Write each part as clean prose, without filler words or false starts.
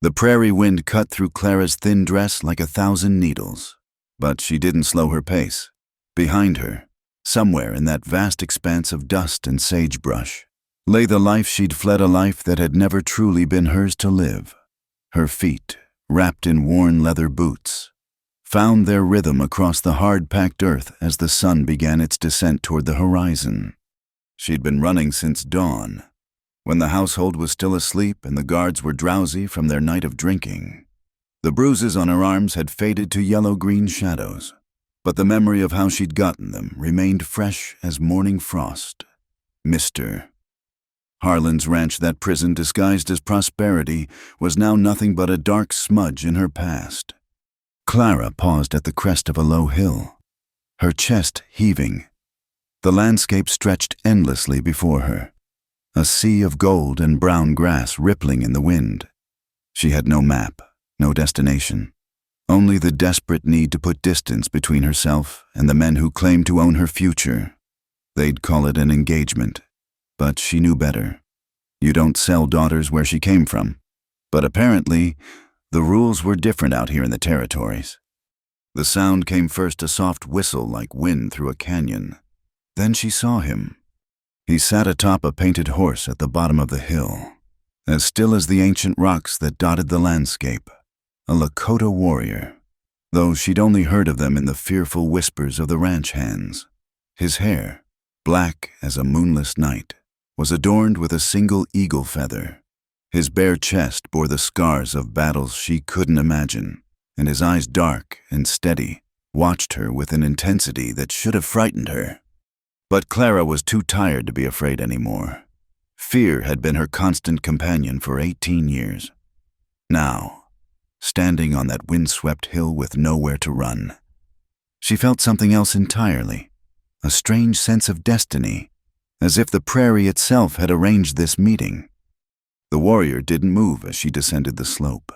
The prairie wind cut through Clara's thin dress like 1,000 needles. But she didn't slow her pace. Behind her, somewhere in that vast expanse of dust and sagebrush, lay the life she'd fled, a life that had never truly been hers to live. Her feet, wrapped in worn leather boots, found their rhythm across the hard-packed earth as the sun began its descent toward the horizon. She'd been running since dawn, when the household was still asleep and the guards were drowsy from their night of drinking. The bruises on her arms had faded to yellow-green shadows, but the memory of how she'd gotten them remained fresh as morning frost. Mr. Harlan's ranch, that prison disguised as prosperity, was now nothing but a dark smudge in her past. Clara paused at the crest of a low hill, her chest heaving. The landscape stretched endlessly before her, a sea of gold and brown grass rippling in the wind. She had no map, no destination, only the desperate need to put distance between herself and the men who claimed to own her future. They'd call it an engagement, but she knew better. You don't sell daughters where she came from. But apparently, the rules were different out here in the territories. The sound came first, a soft whistle like wind through a canyon. Then she saw him. He sat atop a painted horse at the bottom of the hill, as still as the ancient rocks that dotted the landscape. A Lakota warrior, though she'd only heard of them in the fearful whispers of the ranch hands. His hair, black as a moonless night, was adorned with a single eagle feather. His bare chest bore the scars of battles she couldn't imagine, and his eyes, dark and steady, watched her with an intensity that should have frightened her. But Clara was too tired to be afraid anymore. Fear had been her constant companion for 18 years. Now, standing on that windswept hill with nowhere to run, she felt something else entirely, a strange sense of destiny, as if the prairie itself had arranged this meeting. The warrior didn't move as she descended the slope,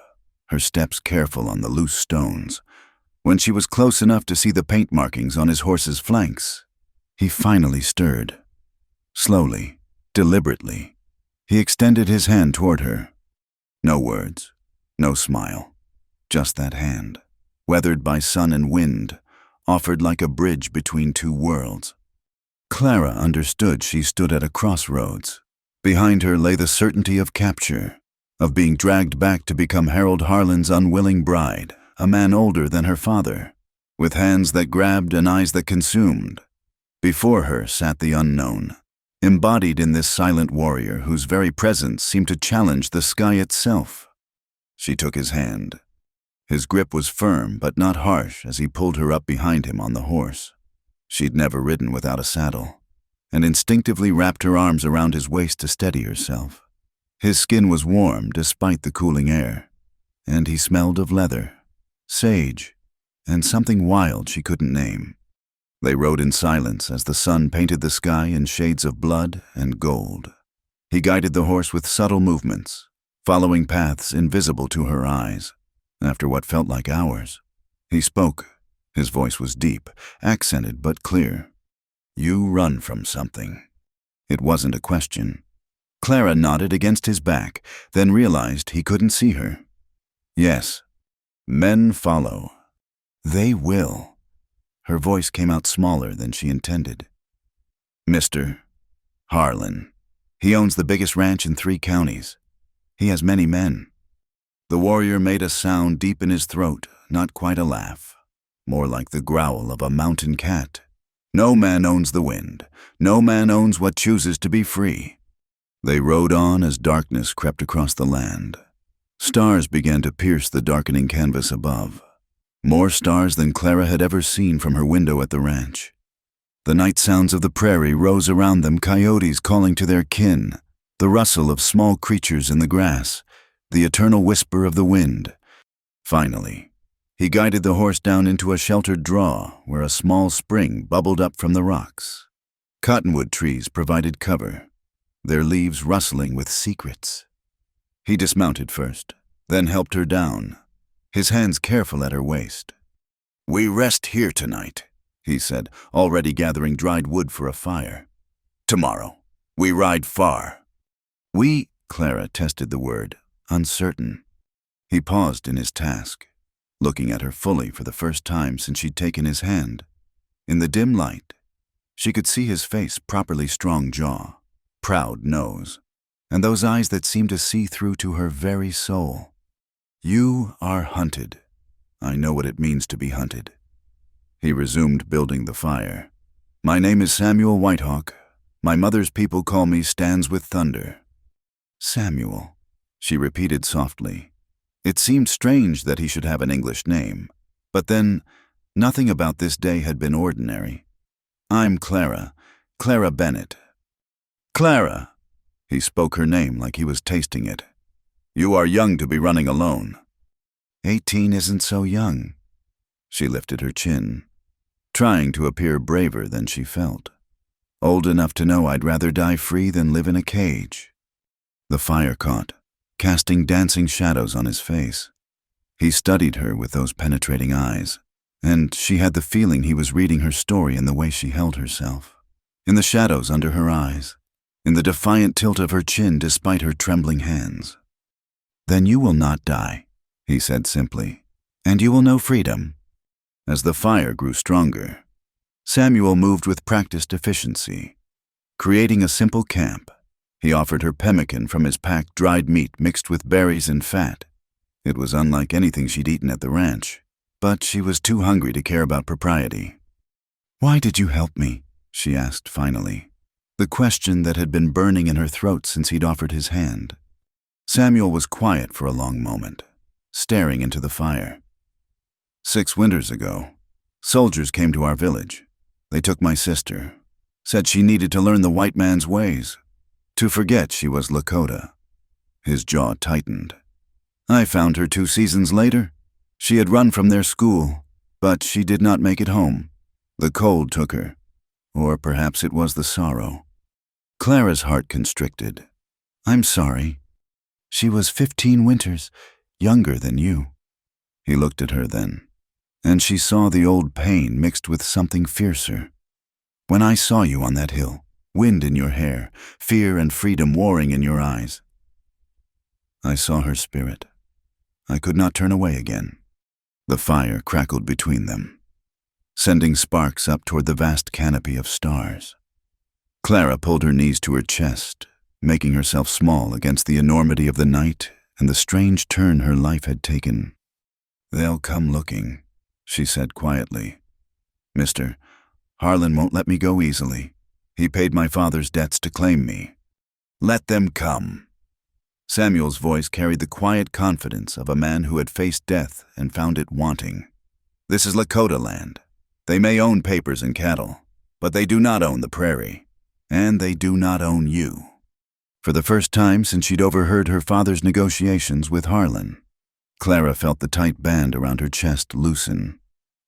her steps careful on the loose stones. When she was close enough to see the paint markings on his horse's flanks, he finally stirred. Slowly, deliberately, he extended his hand toward her. No words, no smile, just that hand, weathered by sun and wind, offered like a bridge between two worlds. Clara understood she stood at a crossroads. Behind her lay the certainty of capture, of being dragged back to become Harold Harlan's unwilling bride, a man older than her father, with hands that grabbed and eyes that consumed. Before her sat the unknown, embodied in this silent warrior whose very presence seemed to challenge the sky itself. She took his hand. His grip was firm but not harsh as he pulled her up behind him on the horse. She'd never ridden without a saddle, and instinctively wrapped her arms around his waist to steady herself. His skin was warm despite the cooling air, and he smelled of leather, sage, and something wild she couldn't name. They rode in silence as the sun painted the sky in shades of blood and gold. He guided the horse with subtle movements, following paths invisible to her eyes. After what felt like hours, he spoke. His voice was deep, accented but clear. "You run from something." It wasn't a question. Clara nodded against his back, then realized he couldn't see her. "Yes, men follow. They will." Her voice came out smaller than she intended. "Mr. Harlan. He owns the biggest ranch in 3 counties. He has many men." The warrior made a sound deep in his throat, not quite a laugh, more like the growl of a mountain cat. "No man owns the wind. No man owns what chooses to be free." They rode on as darkness crept across the land. Stars began to pierce the darkening canvas above. More stars than Clara had ever seen from her window at the ranch. The night sounds of the prairie rose around them, coyotes calling to their kin, the rustle of small creatures in the grass, the eternal whisper of the wind. Finally, he guided the horse down into a sheltered draw where a small spring bubbled up from the rocks. Cottonwood trees provided cover, their leaves rustling with secrets. He dismounted first, then helped her down, his hands careful at her waist. "We rest here tonight," he said, already gathering dried wood for a fire. "Tomorrow, we ride far." Clara tested the word, uncertain. He paused in his task, looking at her fully for the first time since she'd taken his hand. In the dim light, she could see his face, properly strong jaw, proud nose, and those eyes that seemed to see through to her very soul. "You are hunted. I know what it means to be hunted." He resumed building the fire. "My name is Samuel Whitehawk. My mother's people call me Stands with Thunder." "Samuel," she repeated softly. It seemed strange that he should have an English name, but then nothing about this day had been ordinary. "I'm Clara Bennett." "Clara!" He spoke her name like he was tasting it. "You are young to be running alone." 18 isn't so young." She lifted her chin, trying to appear braver than she felt. "Old enough to know I'd rather die free than live in a cage." The fire caught, casting dancing shadows on his face. He studied her with those penetrating eyes, and she had the feeling he was reading her story in the way she held herself, in the shadows under her eyes, in the defiant tilt of her chin despite her trembling hands. "Then you will not die," he said simply, "and you will know freedom." As the fire grew stronger, Samuel moved with practiced efficiency. Creating a simple camp, he offered her pemmican from his packed dried meat mixed with berries and fat. It was unlike anything she'd eaten at the ranch, but she was too hungry to care about propriety. "Why did you help me?" she asked finally, the question that had been burning in her throat since he'd offered his hand. Samuel was quiet for a long moment, staring into the fire. 6 winters ago, soldiers came to our village. They took my sister, said she needed to learn the white man's ways, to forget she was Lakota." His jaw tightened. "I found her 2 seasons later. She had run from their school, but she did not make it home. The cold took her, or perhaps it was the sorrow." Clara's heart constricted. "I'm sorry. She was 15 winters, younger than you." He looked at her then, and she saw the old pain mixed with something fiercer. "When I saw you on that hill, wind in your hair, fear and freedom warring in your eyes, I saw her spirit. I could not turn away again." The fire crackled between them, sending sparks up toward the vast canopy of stars. Clara pulled her knees to her chest, making herself small against the enormity of the night and the strange turn her life had taken. "They'll come looking," she said quietly. "Mister, Harlan won't let me go easily. He paid my father's debts to claim me. Let them come." Samuel's voice carried the quiet confidence of a man who had faced death and found it wanting. "This is Lakota land. They may own papers and cattle, but they do not own the prairie, and they do not own you." For the first time since she'd overheard her father's negotiations with Harlan, Clara felt the tight band around her chest loosen.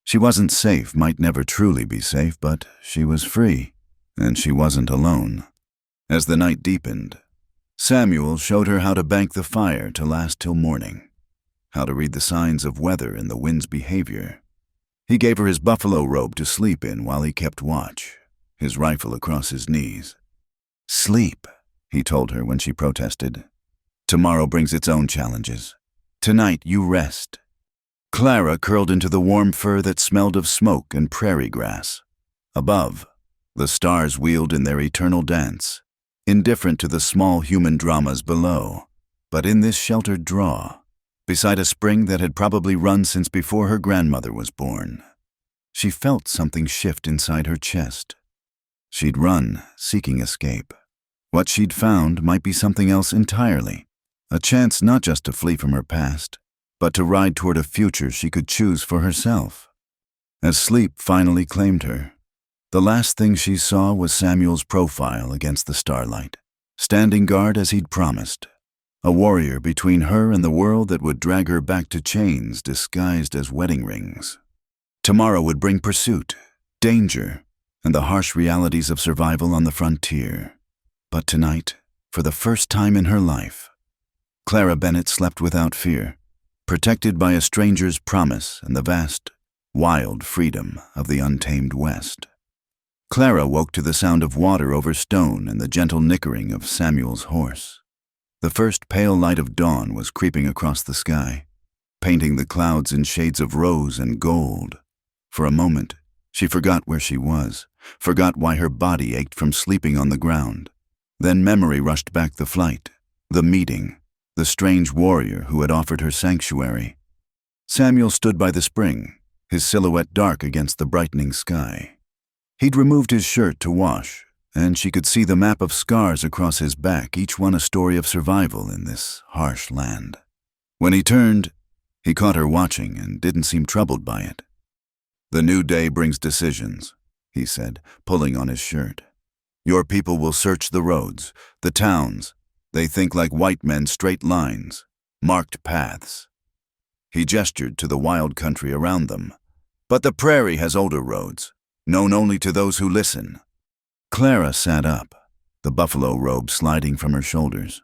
She wasn't safe, might never truly be safe, but she was free, and she wasn't alone. As the night deepened, Samuel showed her how to bank the fire to last till morning, how to read the signs of weather and the wind's behavior. He gave her his buffalo robe to sleep in while he kept watch, his rifle across his knees. "Sleep," he told her when she protested. "Tomorrow brings its own challenges. Tonight you rest." Clara curled into the warm fur that smelled of smoke and prairie grass. Above, the stars wheeled in their eternal dance, indifferent to the small human dramas below. But in this sheltered draw, beside a spring that had probably run since before her grandmother was born, she felt something shift inside her chest. She'd run, seeking escape. What she'd found might be something else entirely, a chance not just to flee from her past, but to ride toward a future she could choose for herself. As sleep finally claimed her, the last thing she saw was Samuel's profile against the starlight, standing guard as he'd promised, a warrior between her and the world that would drag her back to chains disguised as wedding rings. Tomorrow would bring pursuit, danger, and the harsh realities of survival on the frontier. But tonight, for the first time in her life, Clara Bennett slept without fear, protected by a stranger's promise and the vast, wild freedom of the untamed West. Clara woke to the sound of water over stone and the gentle nickering of Samuel's horse. The first pale light of dawn was creeping across the sky, painting the clouds in shades of rose and gold. For a moment, she forgot where she was, forgot why her body ached from sleeping on the ground. Then memory rushed back the flight, the meeting, the strange warrior who had offered her sanctuary. Samuel stood by the spring, his silhouette dark against the brightening sky. He'd removed his shirt to wash, and she could see the map of scars across his back, each one a story of survival in this harsh land. When he turned, he caught her watching and didn't seem troubled by it. "The new day brings decisions," he said, pulling on his shirt. "Your people will search the roads, the towns. They think like white men, straight lines, marked paths." He gestured to the wild country around them. "But the prairie has older roads, known only to those who listen." Clara sat up, the buffalo robe sliding from her shoulders.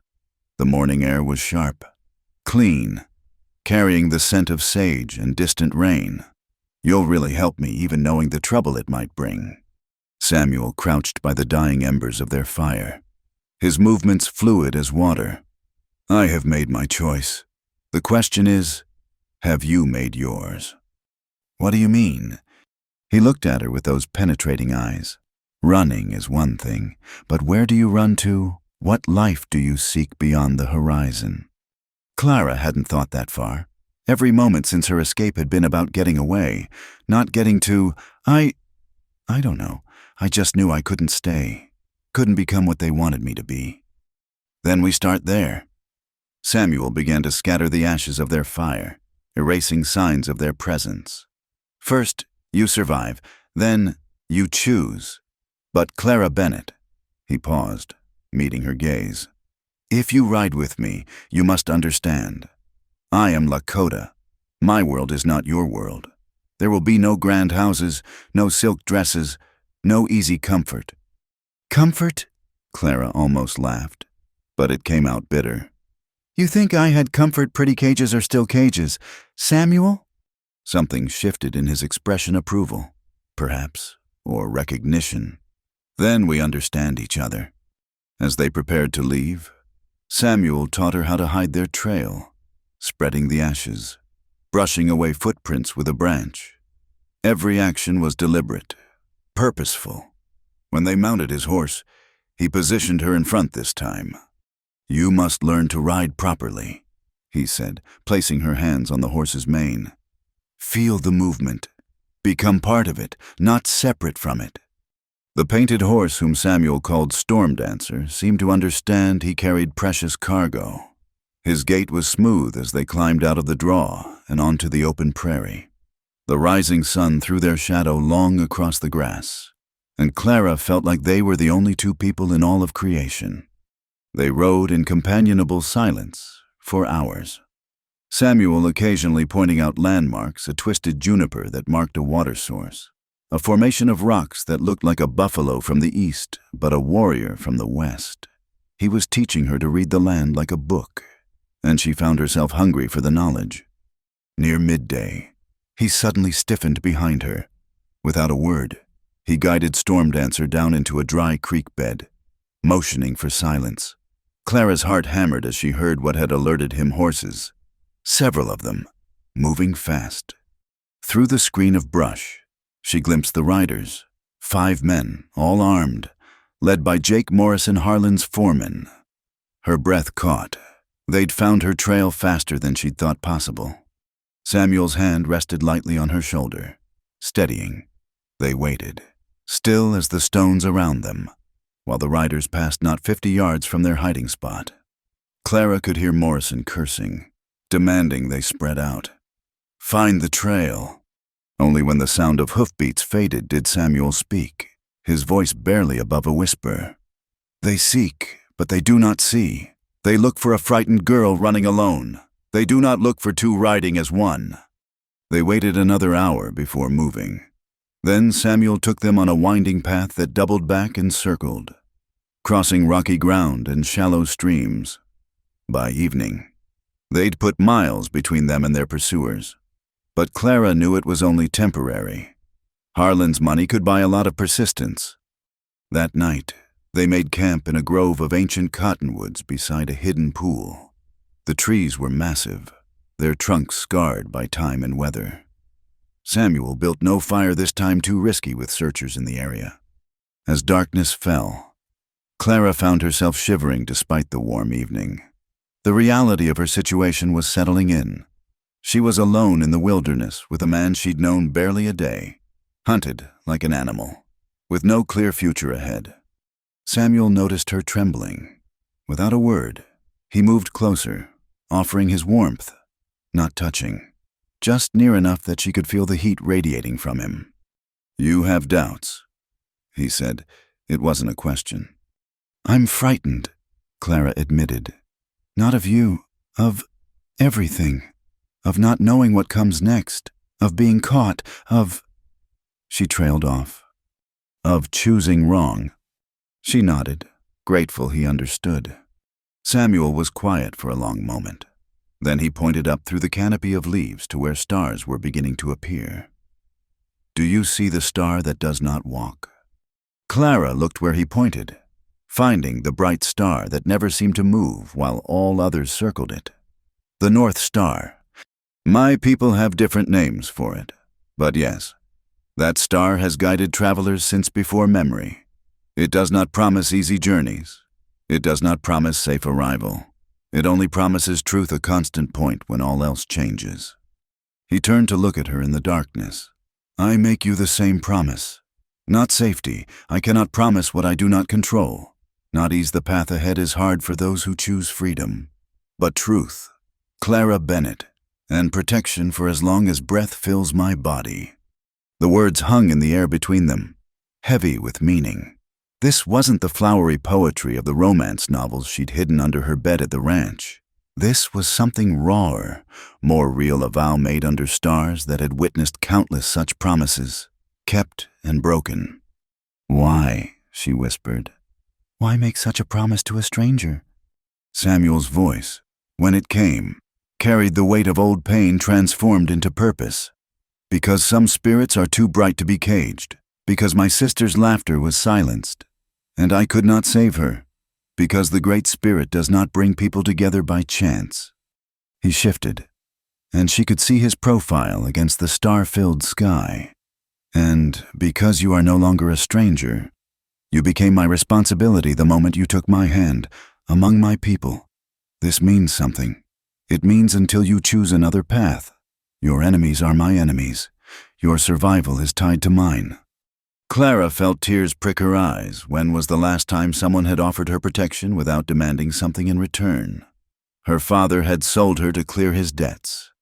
The morning air was sharp, clean, carrying the scent of sage and distant rain. "You'll really help me, even knowing the trouble it might bring." Samuel crouched by the dying embers of their fire, his movements fluid as water. "I have made my choice. The question is, have you made yours?" "What do you mean?" He looked at her with those penetrating eyes. "Running is one thing, but where do you run to? What life do you seek beyond the horizon?" Clara hadn't thought that far. Every moment since her escape had been about getting away, not getting to, I don't know. I just knew I couldn't stay, couldn't become what they wanted me to be. "Then we start there." Samuel began to scatter the ashes of their fire, erasing signs of their presence. "First, you survive, then you choose. But Clara Bennett," he paused, meeting her gaze, "if you ride with me, you must understand. I am Lakota. My world is not your world. There will be no grand houses, no silk dresses, no easy comfort." "Comfort?" Clara almost laughed, but it came out bitter. "You think I had comfort? Pretty cages are still cages. Samuel?" Something shifted in his expression. Approval, perhaps, or recognition. "Then we understand each other." As they prepared to leave, Samuel taught her how to hide their trail, spreading the ashes, brushing away footprints with a branch. Every action was deliberate, purposeful. When they mounted his horse, he positioned her in front this time. "You must learn to ride properly," he said, placing her hands on the horse's mane. "Feel the movement. Become part of it, not separate from it." The painted horse, whom Samuel called Storm Dancer, seemed to understand he carried precious cargo. His gait was smooth as they climbed out of the draw and onto the open prairie. The rising sun threw their shadow long across the grass, and Clara felt like they were the only two people in all of creation. They rode in companionable silence for hours. Samuel occasionally pointing out landmarks, a twisted juniper that marked a water source, a formation of rocks that looked like a buffalo from the east, but a warrior from the west. He was teaching her to read the land like a book, and she found herself hungry for the knowledge. Near midday, he suddenly stiffened behind her. Without a word, he guided Storm Dancer down into a dry creek bed, motioning for silence. Clara's heart hammered as she heard what had alerted him: horses. Several of them, moving fast. Through the screen of brush, she glimpsed the riders, 5 men, all armed, led by Jake Morrison, Harlan's foreman. Her breath caught. They'd found her trail faster than she'd thought possible. Samuel's hand rested lightly on her shoulder, steadying. They waited, still as the stones around them, while the riders passed not 50 yards from their hiding spot. Clara could hear Morrison cursing, demanding they spread out. "Find the trail." Only when the sound of hoofbeats faded did Samuel speak, his voice barely above a whisper. "They seek, but they do not see. They look for a frightened girl running alone. They do not look for 2 riding as one." They waited another hour before moving. Then Samuel took them on a winding path that doubled back and circled, crossing rocky ground and shallow streams. By evening, they'd put miles between them and their pursuers. But Clara knew it was only temporary. Harlan's money could buy a lot of persistence. That night, they made camp in a grove of ancient cottonwoods beside a hidden pool. The trees were massive, their trunks scarred by time and weather. Samuel built no fire this time too risky with searchers in the area. As darkness fell, Clara found herself shivering despite the warm evening. The reality of her situation was settling in. She was alone in the wilderness with a man she'd known barely a day, hunted like an animal, with no clear future ahead. Samuel noticed her trembling. Without a word, he moved closer, offering his warmth, not touching, just near enough that she could feel the heat radiating from him. "You have doubts," he said. It wasn't a question. "I'm frightened," Clara admitted. "Not of you, of everything. Of not knowing what comes next, of being caught, of—" She trailed off. "Of choosing wrong." She nodded, grateful he understood. Samuel was quiet for a long moment. Then he pointed up through the canopy of leaves to where stars were beginning to appear. "Do you see the star that does not walk?" Clara looked where he pointed, finding the bright star that never seemed to move while all others circled it. The North Star. My people have different names for it, but yes, that star has guided travelers since before memory. It does not promise easy journeys. It does not promise safe arrival. It only promises truth, a constant point when all else changes. He turned to look at her in the darkness. "I make you the same promise. Not safety. I cannot promise what I do not control. Not ease the path ahead is hard for those who choose freedom. But truth, Clara Bennett, and protection for as long as breath fills my body." The words hung in the air between them, heavy with meaning. This wasn't the flowery poetry of the romance novels she'd hidden under her bed at the ranch. This was something rawer, more real, a vow made under stars that had witnessed countless such promises, kept and broken. "Why?" she whispered. "Why make such a promise to a stranger?" Samuel's voice, when it came, carried the weight of old pain transformed into purpose. "Because some spirits are too bright to be caged. Because my sister's laughter was silenced, and I could not save her. Because the Great Spirit does not bring people together by chance." He shifted, and she could see his profile against the star-filled sky. "And because you are no longer a stranger, you became my responsibility the moment you took my hand, among my people. This means something. It means until you choose another path. Your enemies are my enemies. Your survival is tied to mine." Clara felt tears prick her eyes. When was the last time someone had offered her protection without demanding something in return? Her father had sold her to clear his debts.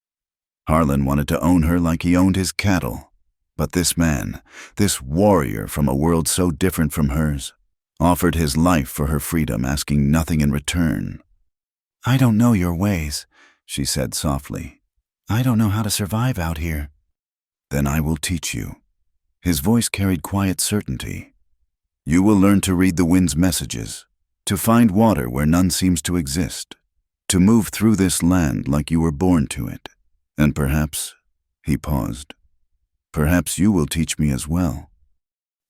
Harlan wanted to own her like he owned his cattle. But this man, this warrior from a world so different from hers, offered his life for her freedom, asking nothing in return. "I don't know your ways," she said softly. "I don't know how to survive out here." "Then I will teach you." His voice carried quiet certainty. "You will learn to read the wind's messages, to find water where none seems to exist, to move through this land like you were born to it. And perhaps," he paused, "perhaps you will teach me as well."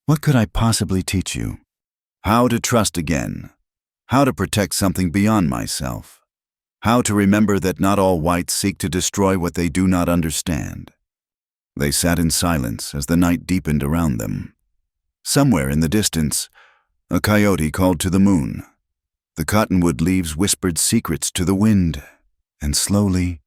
"What could I possibly teach you?" "How to trust again. How to protect something beyond myself. How to remember that not all whites seek to destroy what they do not understand." They sat in silence as the night deepened around them. Somewhere in the distance, a coyote called to the moon. The cottonwood leaves whispered secrets to the wind, and slowly,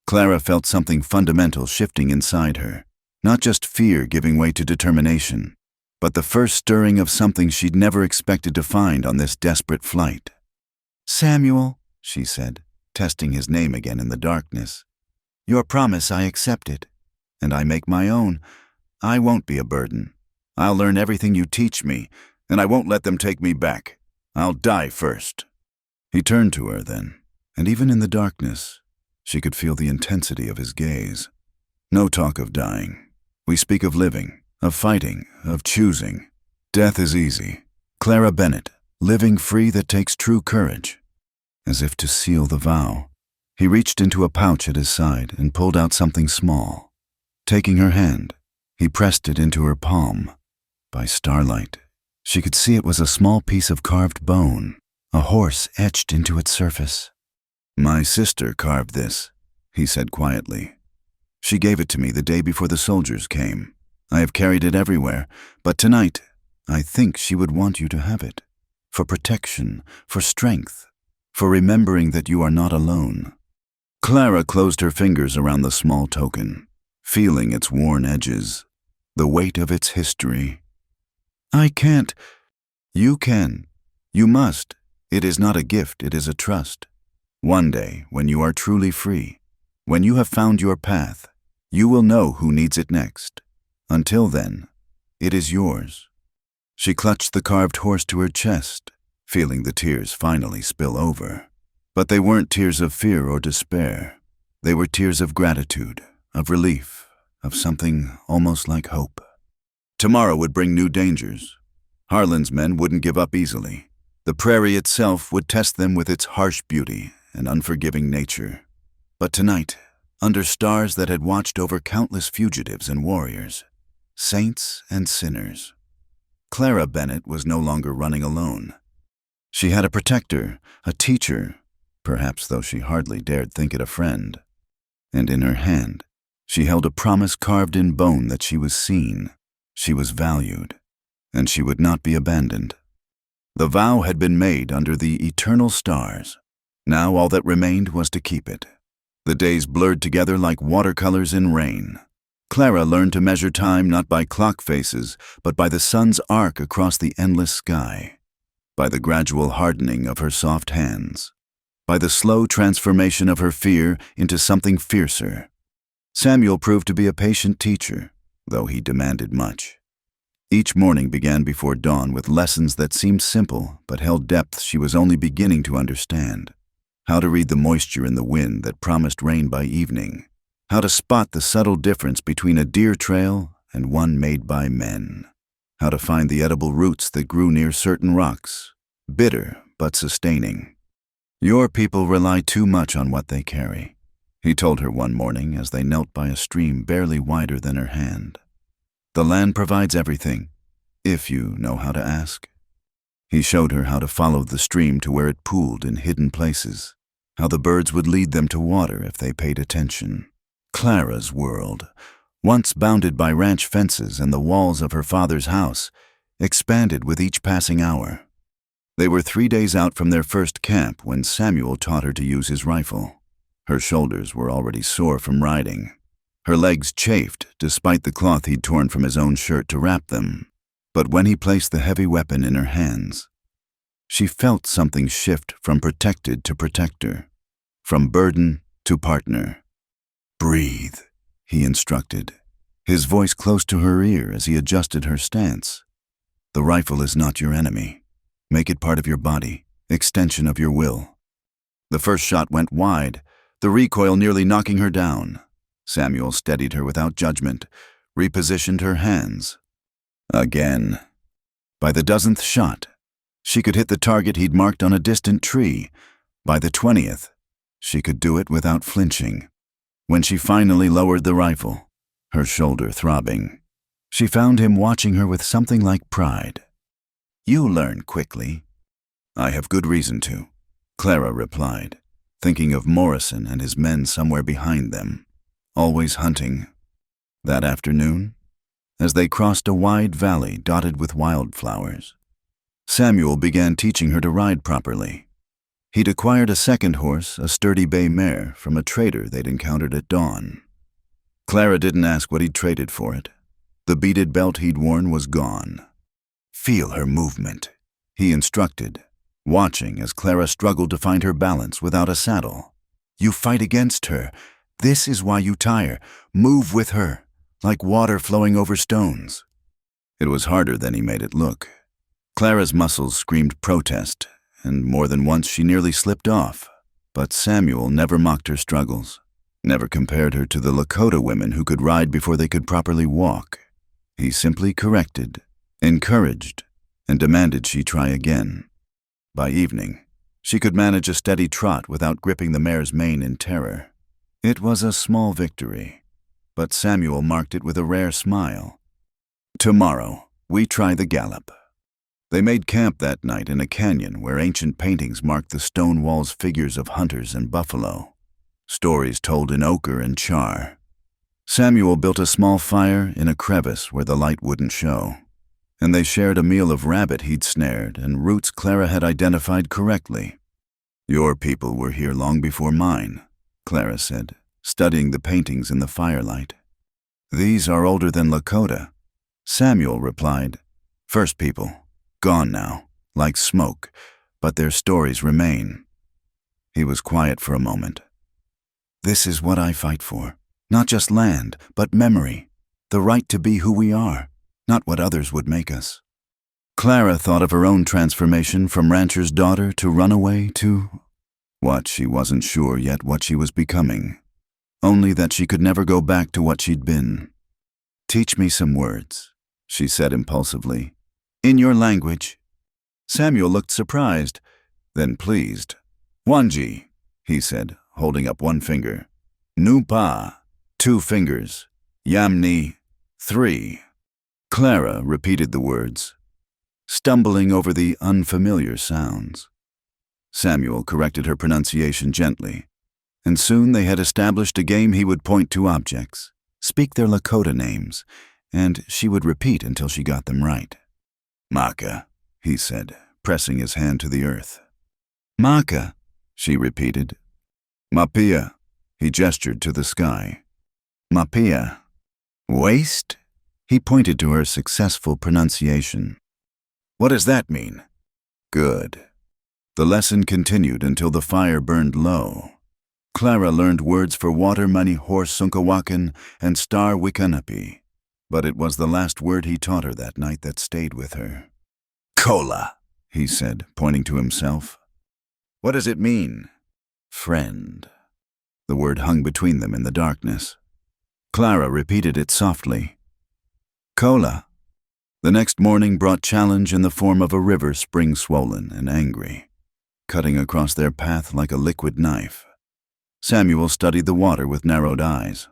Clara felt something fundamental shifting inside her. Not just fear giving way to determination, but the first stirring of something she'd never expected to find on this desperate flight. "Samuel," she said, testing his name again in the darkness. "Your promise, I accept it. And I make my own. I won't be a burden. I'll learn everything you teach me, and I won't let them take me back. I'll die first." He turned to her then, and even in the darkness, she could feel the intensity of his gaze. "No talk of dying. We speak of living, of fighting, of choosing. Death is easy. Clara Bennett, living free that takes true courage." As if to seal the vow, he reached into a pouch at his side and pulled out something small. Taking her hand, he pressed it into her palm. By starlight, she could see it was a small piece of carved bone, a horse etched into its surface. "My sister carved this," he said quietly. She gave it to me the day before the soldiers came. I have carried it everywhere, but tonight, I think she would want you to have it. For protection, for strength, for remembering that you are not alone. Clara closed her fingers around the small token, feeling its worn edges, the weight of its history. I can't. You can. You must. It is not a gift, it is a trust. One day, when you are truly free, when you have found your path, you will know who needs it next. Until then, it is yours. She clutched the carved horse to her chest, feeling the tears finally spill over. But they weren't tears of fear or despair. They were tears of gratitude, of relief, of something almost like hope. Tomorrow would bring new dangers. Harlan's men wouldn't give up easily. The prairie itself would test them with its harsh beauty and unforgiving nature. But tonight, under stars that had watched over countless fugitives and warriors, saints and sinners, Clara Bennett was no longer running alone. She had a protector, a teacher, perhaps though she hardly dared think it a friend. And in her hand, she held a promise carved in bone that she was seen, she was valued, and she would not be abandoned. The vow had been made under the eternal stars. Now all that remained was to keep it. The days blurred together like watercolors in rain. Clara learned to measure time not by clock faces, but by the sun's arc across the endless sky, by the gradual hardening of her soft hands, by the slow transformation of her fear into something fiercer. Samuel proved to be a patient teacher, though he demanded much. Each morning began before dawn with lessons that seemed simple but held depth she was only beginning to understand. How to read the moisture in the wind that promised rain by evening. How to spot the subtle difference between a deer trail and one made by men. How to find the edible roots that grew near certain rocks, bitter but sustaining. Your people rely too much on what they carry, he told her one morning as they knelt by a stream barely wider than her hand. The land provides everything, if you know how to ask. He showed her how to follow the stream to where it pooled in hidden places, how the birds would lead them to water if they paid attention. Clara's world, once bounded by ranch fences and the walls of her father's house, expanded with each passing hour. They were 3 days out from their first camp when Samuel taught her to use his rifle. Her shoulders were already sore from riding. Her legs chafed despite the cloth he'd torn from his own shirt to wrap them. But when he placed the heavy weapon in her hands, she felt something shift from protected to protector, from burden to partner. Breathe, he instructed, his voice close to her ear as he adjusted her stance. The rifle is not your enemy. Make it part of your body, extension of your will. The first shot went wide, the recoil nearly knocking her down. Samuel steadied her without judgment, repositioned her hands. Again. By the dozenth shot, she could hit the target he'd marked on a distant tree. By the 20th, she could do it without flinching. When she finally lowered the rifle, her shoulder throbbing, she found him watching her with something like pride. You learn quickly. I have good reason to, Clara replied, thinking of Morrison and his men somewhere behind them, always hunting. That afternoon, as they crossed a wide valley dotted with wildflowers, Samuel began teaching her to ride properly. He'd acquired a second horse, a sturdy bay mare, from a trader they'd encountered at dawn. Clara didn't ask what he'd traded for it. The beaded belt he'd worn was gone. Feel her movement, he instructed, watching as Clara struggled to find her balance without a saddle. You fight against her. This is why you tire. Move with her, like water flowing over stones. It was harder than he made it look. Clara's muscles screamed protest, and more than once she nearly slipped off. But Samuel never mocked her struggles, never compared her to the Lakota women who could ride before they could properly walk. He simply corrected, encouraged, and demanded she try again. By evening, she could manage a steady trot without gripping the mare's mane in terror. It was a small victory, but Samuel marked it with a rare smile. Tomorrow, we try the gallop. They made camp that night in a canyon where ancient paintings marked the stone walls' figures of hunters and buffalo. stories told in ochre and char. Samuel built a small fire in a crevice where the light wouldn't show, and they shared a meal of rabbit he'd snared and roots Clara had identified correctly. "Your people were here long before mine," Clara said, studying the paintings in the firelight. "These are older than Lakota," Samuel replied. "First people, gone now, like smoke, but their stories remain." He was quiet for a moment. "This is what I fight for. Not just land, but memory. The right to be who we are, not what others would make us." Clara thought of her own transformation from rancher's daughter to runaway to what she wasn't sure yet what she was becoming. Only that she could never go back to what she'd been. "Teach me some words," she said impulsively. "In your language." Samuel looked surprised, then pleased. "Wanji," he said, holding up one finger. "Nupa, 2 fingers. Yamni, 3. Clara repeated the words, stumbling over the unfamiliar sounds. Samuel corrected her pronunciation gently, and soon they had established a game. He would point to objects, speak their Lakota names, and she would repeat until she got them right. "Maka," he said, pressing his hand to the earth. "Maka," she repeated. "Mapia," he gestured to the sky. "Mapia." "Waste?" He pointed to her successful pronunciation. "What does that mean?" "Good." The lesson continued until the fire burned low. Clara learned words for water money horse Sunkawakan and star Wikanapi, but it was the last word he taught her that night that stayed with her. "Kola," he said, pointing to himself. "What does it mean?" "Friend." The word hung between them in the darkness. Clara repeated it softly. "Kola." The next morning brought challenge in the form of a river spring-swollen and angry, cutting across their path like a liquid knife. Samuel studied the water with narrowed eyes,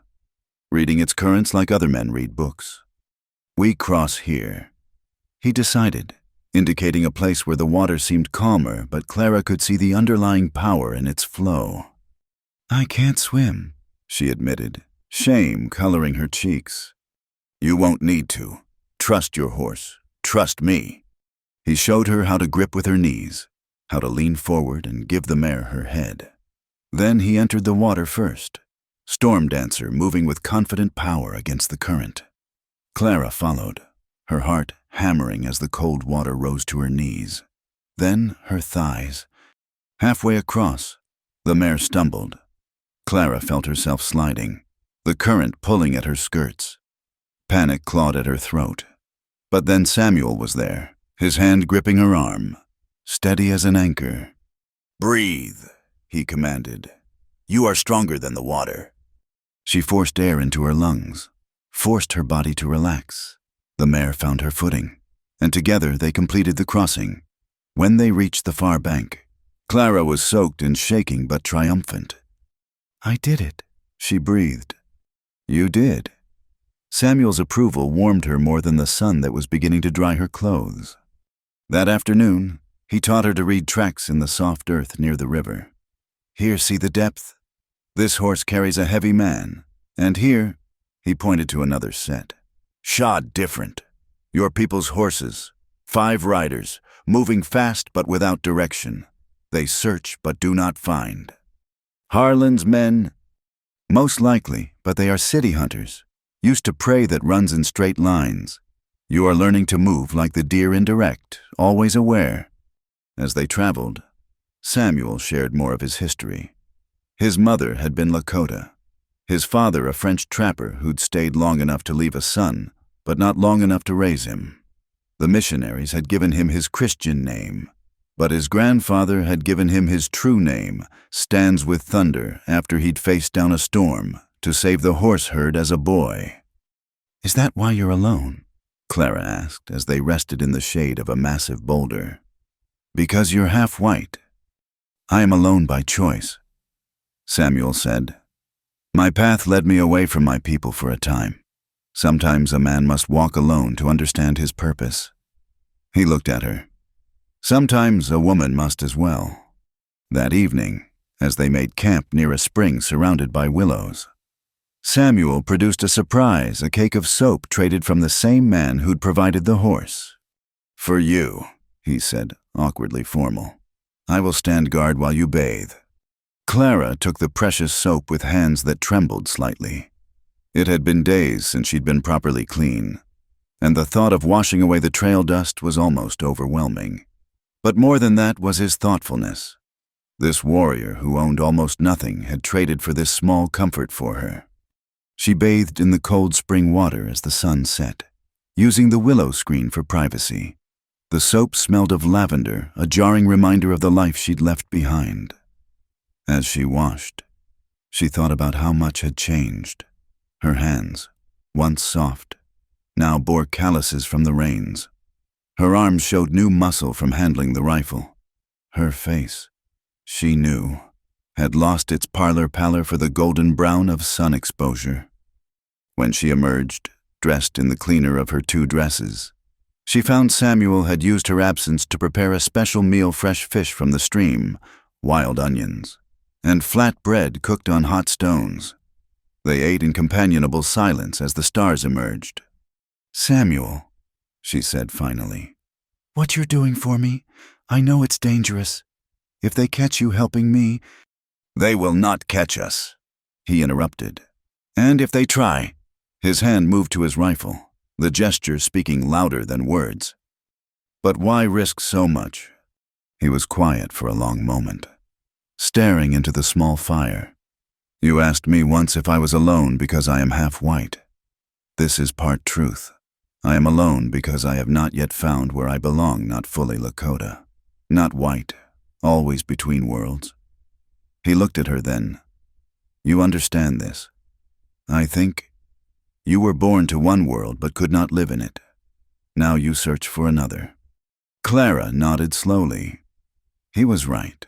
reading its currents like other men read books. "We cross here," he decided, indicating a place where the water seemed calmer, but Clara could see the underlying power in its flow. "I can't swim," she admitted, shame coloring her cheeks. "You won't need to. Trust your horse. Trust me." He showed her how to grip with her knees, how to lean forward and give the mare her head. Then he entered the water first, storm dancer moving with confident power against the current. Clara followed, her heart hammering as the cold water rose to her knees, then her thighs. Halfway across, the mare stumbled. Clara felt herself sliding, the current pulling at her skirts. Panic clawed at her throat. But then Samuel was there, his hand gripping her arm, steady as an anchor. "Breathe," he commanded. "You are stronger than the water." She forced air into her lungs, forced her body to relax. The mare found her footing, and together they completed the crossing. When they reached the far bank, Clara was soaked and shaking but triumphant. "I did it," she breathed. "You did." Samuel's approval warmed her more than the sun that was beginning to dry her clothes. That afternoon, he taught her to read tracks in the soft earth near the river. "Here, see the depth? This horse carries a heavy man, and here," he pointed to another set, "shod different. Your people's horses, 5 riders, moving fast but without direction. They search but do not find. Harlan's men, most likely, but they are city hunters, used to prey that runs in straight lines. You are learning to move like the deer indirect, always aware." As they traveled, Samuel shared more of his history. His mother had been Lakota, his father a French trapper who'd stayed long enough to leave a son, but not long enough to raise him. The missionaries had given him his Christian name, but his grandfather had given him his true name, Stands with Thunder, after he'd faced down a storm to save the horse herd as a boy. "Is that why you're alone?" Clara asked as they rested in the shade of a massive boulder. "Because you're half white. I am alone by choice," Samuel said. "My path led me away from my people for a time. Sometimes a man must walk alone to understand his purpose." He looked at her. "Sometimes a woman must as well." That evening, as they made camp near a spring surrounded by willows. Samuel produced a surprise, a cake of soap traded from the same man who'd provided the horse. "For you," he said, awkwardly formal. "I will stand guard while you bathe." Clara took the precious soap with hands that trembled slightly. It had been days since she'd been properly clean, and the thought of washing away the trail dust was almost overwhelming. But more than that was his thoughtfulness. This warrior who owned almost nothing had traded for this small comfort for her. She bathed in the cold spring water as the sun set, using the willow screen for privacy. The soap smelled of lavender, a jarring reminder of the life she'd left behind. As she washed, she thought about how much had changed. Her hands, once soft, now bore calluses from the rains. Her arms showed new muscle from handling the rifle. Her face, she knew, had lost its parlor pallor for the golden brown of sun exposure. When she emerged, dressed in the cleaner of her 2 dresses, she found Samuel had used her absence to prepare a special meal: fresh fish from the stream, wild onions, and flat bread cooked on hot stones. They ate in companionable silence as the stars emerged. "Samuel," she said finally, "what you're doing for me, I know it's dangerous. If they catch you helping me—" "They will not catch us," he interrupted. "And if they try—" His hand moved to his rifle, the gesture speaking louder than words. But why risk so much? He was quiet for a long moment, staring into the small fire. "You asked me once if I was alone because I am half white. This is part truth. I am alone because I have not yet found where I belong, not fully Lakota, not white, always between worlds." He looked at her then. "You understand this. I think you were born to one world but could not live in it. Now you search for another." Clara nodded slowly. He was right.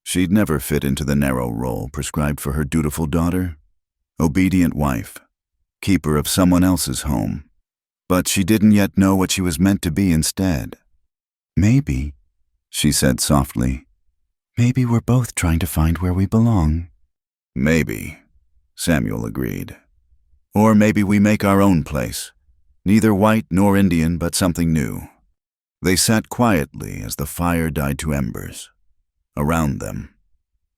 She'd never fit into the narrow role prescribed for her dutiful daughter. Obedient wife, keeper of someone else's home. But she didn't yet know what she was meant to be instead. "Maybe," she said softly, "maybe we're both trying to find where we belong." "Maybe," Samuel agreed. "Or maybe we make our own place, neither white nor Indian, but something new." They sat quietly as the fire died to embers. Around them,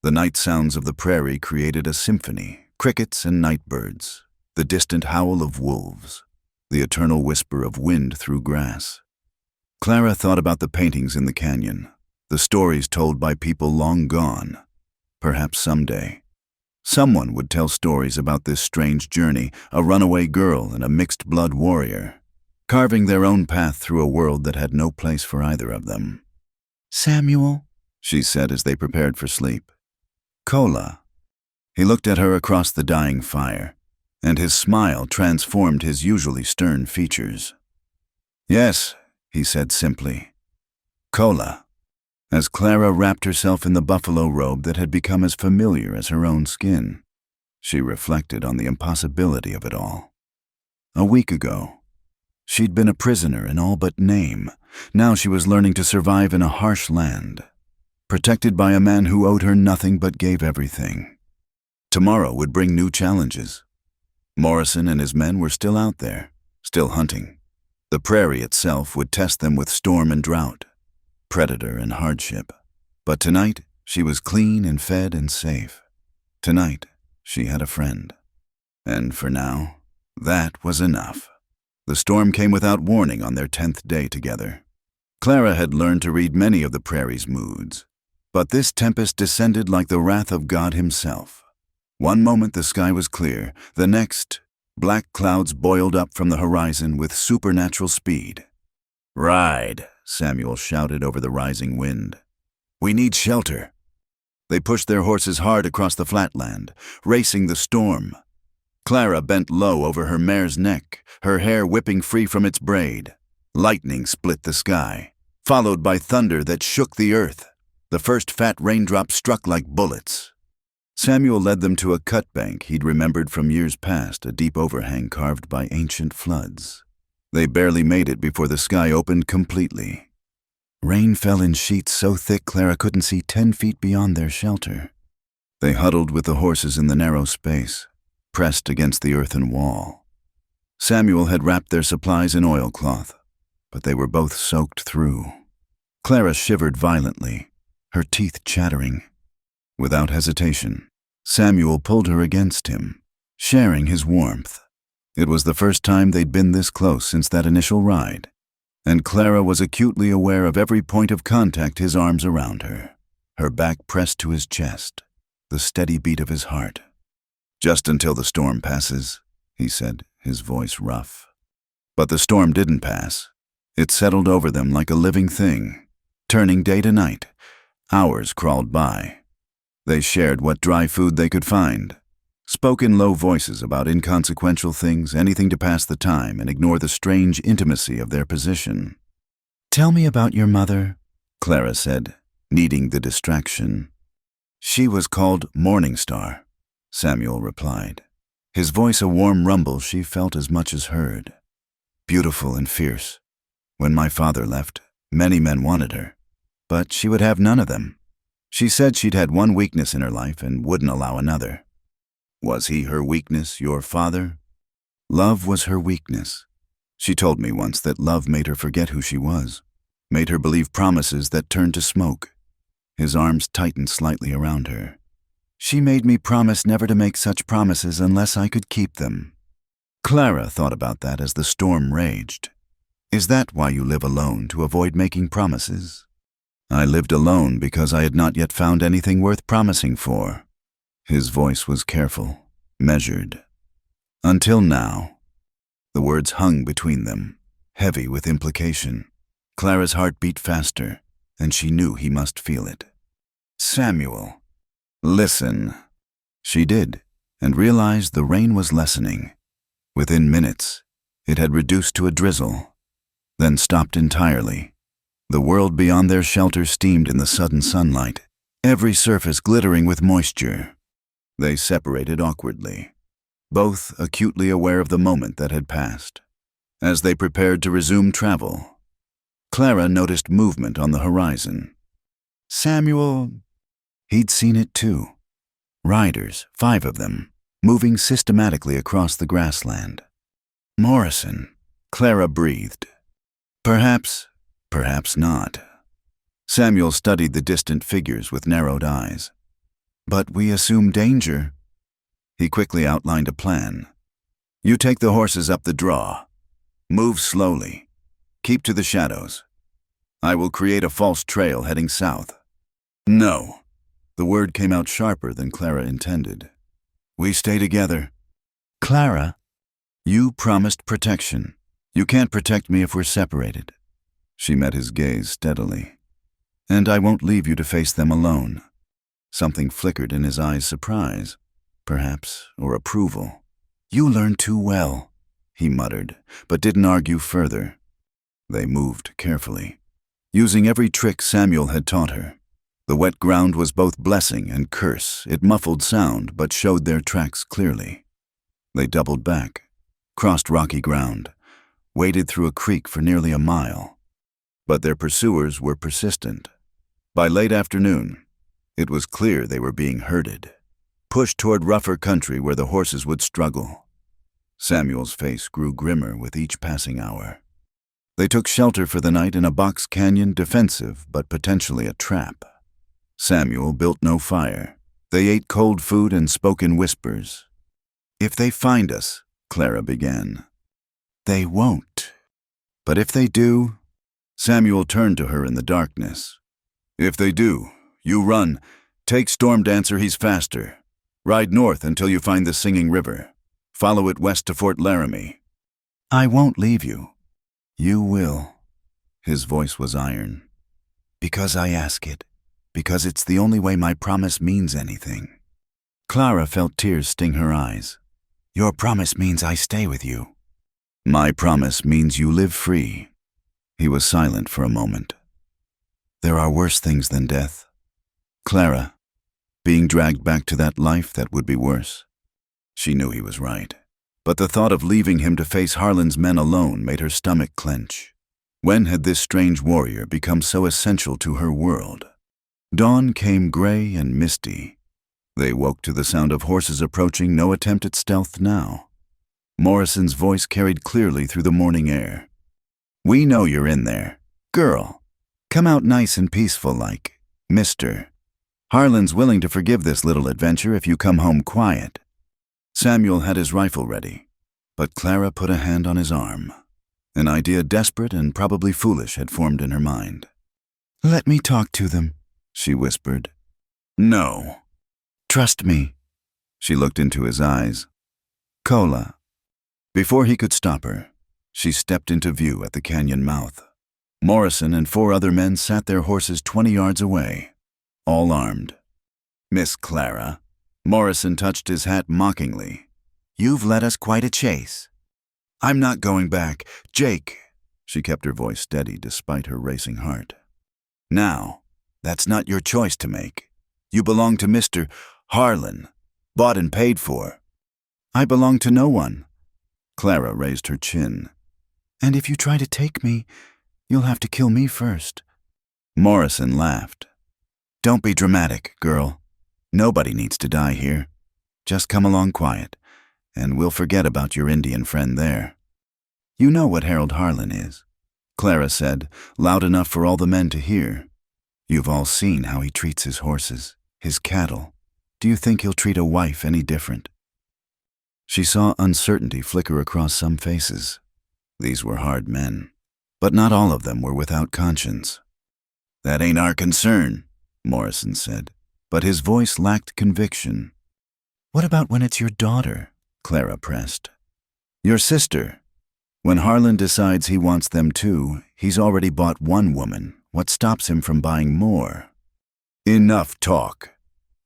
the night sounds of the prairie created a symphony: crickets and nightbirds, the distant howl of wolves, the eternal whisper of wind through grass. Clara thought about the paintings in the canyon, the stories told by people long gone. Perhaps someday, someone would tell stories about this strange journey, a runaway girl and a mixed-blood warrior, carving their own path through a world that had no place for either of them. "Samuel," she said as they prepared for sleep. "Kola." He looked at her across the dying fire, and his smile transformed his usually stern features. "Yes," he said simply. "Kola." As Clara wrapped herself in the buffalo robe that had become as familiar as her own skin, she reflected on the impossibility of it all. A week ago, she'd been a prisoner in all but name. Now she was learning to survive in a harsh land, protected by a man who owed her nothing but gave everything. Tomorrow would bring new challenges. Morrison and his men were still out there, still hunting. The prairie itself would test them with storm and drought, predator and hardship. But tonight, she was clean and fed and safe. Tonight, she had a friend. And for now, that was enough. The storm came without warning on their 10th day together. Clara had learned to read many of the prairie's moods, but this tempest descended like the wrath of God himself. One moment the sky was clear, the next, black clouds boiled up from the horizon with supernatural speed. "Ride," Samuel shouted over the rising wind. "We need shelter." They pushed their horses hard across the flatland, racing the storm. Clara bent low over her mare's neck, her hair whipping free from its braid. Lightning split the sky, followed by thunder that shook the earth. The first fat raindrops struck like bullets. Samuel led them to a cut bank he'd remembered from years past, a deep overhang carved by ancient floods. They barely made it before the sky opened completely. Rain fell in sheets so thick Clara couldn't see 10 feet beyond their shelter. They huddled with the horses in the narrow space, pressed against the earthen wall. Samuel had wrapped their supplies in oilcloth, but they were both soaked through. Clara shivered violently, her teeth chattering. Without hesitation, Samuel pulled her against him, sharing his warmth. It was the first time they'd been this close since that initial ride, and Clara was acutely aware of every point of contact, his arms around her, her back pressed to his chest, the steady beat of his heart. "Just until the storm passes," he said, his voice rough. But the storm didn't pass. It settled over them like a living thing, turning day to night. Hours crawled by. They shared what dry food they could find, spoke in low voices about inconsequential things, anything to pass the time and ignore the strange intimacy of their position. "Tell me about your mother," Clara said, needing the distraction. "She was called Morning Star," Samuel replied, his voice a warm rumble she felt as much as heard. "Beautiful and fierce. When my father left, many men wanted her, but she would have none of them. She said she'd had one weakness in her life and wouldn't allow another." "Was he her weakness, your father?" "Love was her weakness. She told me once that love made her forget who she was, made her believe promises that turned to smoke." His arms tightened slightly around her. "She made me promise never to make such promises unless I could keep them." Clara thought about that as the storm raged. "Is that why you live alone, to avoid making promises?" "I lived alone because I had not yet found anything worth promising for." His voice was careful, measured. "Until now." The words hung between them, heavy with implication. Clara's heart beat faster, and she knew he must feel it. "Samuel, listen." She did, and realized the rain was lessening. Within minutes, it had reduced to a drizzle, then stopped entirely. The world beyond their shelter steamed in the sudden sunlight, every surface glittering with moisture. They separated awkwardly, both acutely aware of the moment that had passed. As they prepared to resume travel, Clara noticed movement on the horizon. "Samuel..." He'd seen it too. Riders, 5 of them, moving systematically across the grassland. "Morrison," Clara breathed. Perhaps not. Samuel studied the distant figures with narrowed eyes. "But we assume danger." He quickly outlined a plan. "You take the horses up the draw. Move slowly. Keep to the shadows. I will create a false trail heading south." "No." The word came out sharper than Clara intended. "We stay together." "Clara, you promised protection. You can't protect me if we're separated." She met his gaze steadily. "And I won't leave you to face them alone." Something flickered in his eyes, surprise, perhaps, or approval. "You learn too well," he muttered, but didn't argue further. They moved carefully, using every trick Samuel had taught her. The wet ground was both blessing and curse. It muffled sound, but showed their tracks clearly. They doubled back, crossed rocky ground, waded through a creek for nearly a mile. But their pursuers were persistent. By late afternoon, it was clear they were being herded, pushed toward rougher country where the horses would struggle. Samuel's face grew grimmer with each passing hour. They took shelter for the night in a box canyon, defensive but potentially a trap. Samuel built no fire. They ate cold food and spoke in whispers. "If they find us," Clara began. "They won't. But if they do..." Samuel turned to her in the darkness. "If they do, you run. Take Storm Dancer, he's faster. Ride north until you find the Singing River. Follow it west to Fort Laramie." "I won't leave you." "You will." His voice was iron. "Because I ask it. Because it's the only way my promise means anything." Clara felt tears sting her eyes. "Your promise means I stay with you." "My promise means you live free." He was silent for a moment. "There are worse things than death, Clara. Being dragged back to that life that would be worse." She knew he was right, but the thought of leaving him to face Harlan's men alone made her stomach clench. When had this strange warrior become so essential to her world? Dawn came gray and misty. They woke to the sound of horses approaching, no attempt at stealth now. Morrison's voice carried clearly through the morning air. "We know you're in there. Girl, come out nice and peaceful like, mister. Harlan's willing to forgive this little adventure if you come home quiet." Samuel had his rifle ready, but Clara put a hand on his arm. An idea desperate and probably foolish had formed in her mind. "Let me talk to them," she whispered. "No." "Trust me." She looked into his eyes. "Cola." Before he could stop her, she stepped into view at the canyon mouth. Morrison and 4 other men sat their horses 20 yards away, all armed. "Miss Clara." Morrison touched his hat mockingly. "You've led us quite a chase." "I'm not going back. Jake." She kept her voice steady despite her racing heart. "Now, that's not your choice to make. You belong to Mr. Harlan, bought and paid for." "I belong to no one." Clara raised her chin. "And if you try to take me, you'll have to kill me first." Morrison laughed. "Don't be dramatic, girl. Nobody needs to die here. Just come along quiet, and we'll forget about your Indian friend there." "You know what Harold Harlan is," Clara said, loud enough for all the men to hear. "You've all seen how he treats his horses, his cattle. Do you think he'll treat a wife any different?" She saw uncertainty flicker across some faces. These were hard men, but not all of them were without conscience. "That ain't our concern," Morrison said, but his voice lacked conviction. "What about when it's your daughter?" Clara pressed. "Your sister. When Harlan decides he wants them too, he's already bought one woman. What stops him from buying more?" "Enough talk,"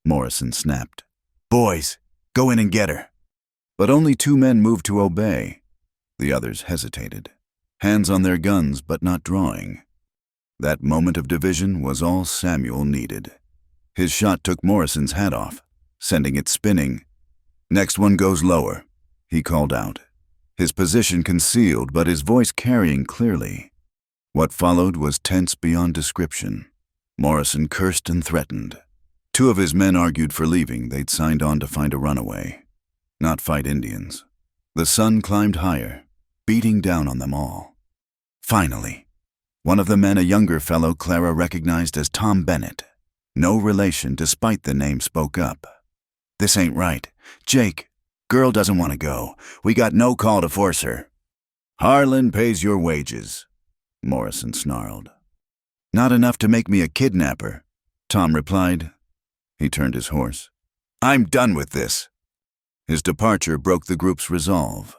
Morrison snapped. "Boys, go in and get her." But only 2 men moved to obey. The others hesitated, hands on their guns but not drawing. That moment of division was all Samuel needed. His shot took Morrison's hat off, sending it spinning. "Next one goes lower," he called out, his position concealed but his voice carrying clearly. What followed was tense beyond description. Morrison cursed and threatened. 2 of his men argued for leaving. They'd signed on to find a runaway, not fight Indians. The sun climbed higher, beating down on them all. Finally, one of the men, a younger fellow Clara recognized as Tom Bennett, no relation despite the name, spoke up. "This ain't right. Jake, girl doesn't want to go. We got no call to force her." "Harlan pays your wages," Morrison snarled. "Not enough to make me a kidnapper," Tom replied. He turned his horse. "I'm done with this." His departure broke the group's resolve.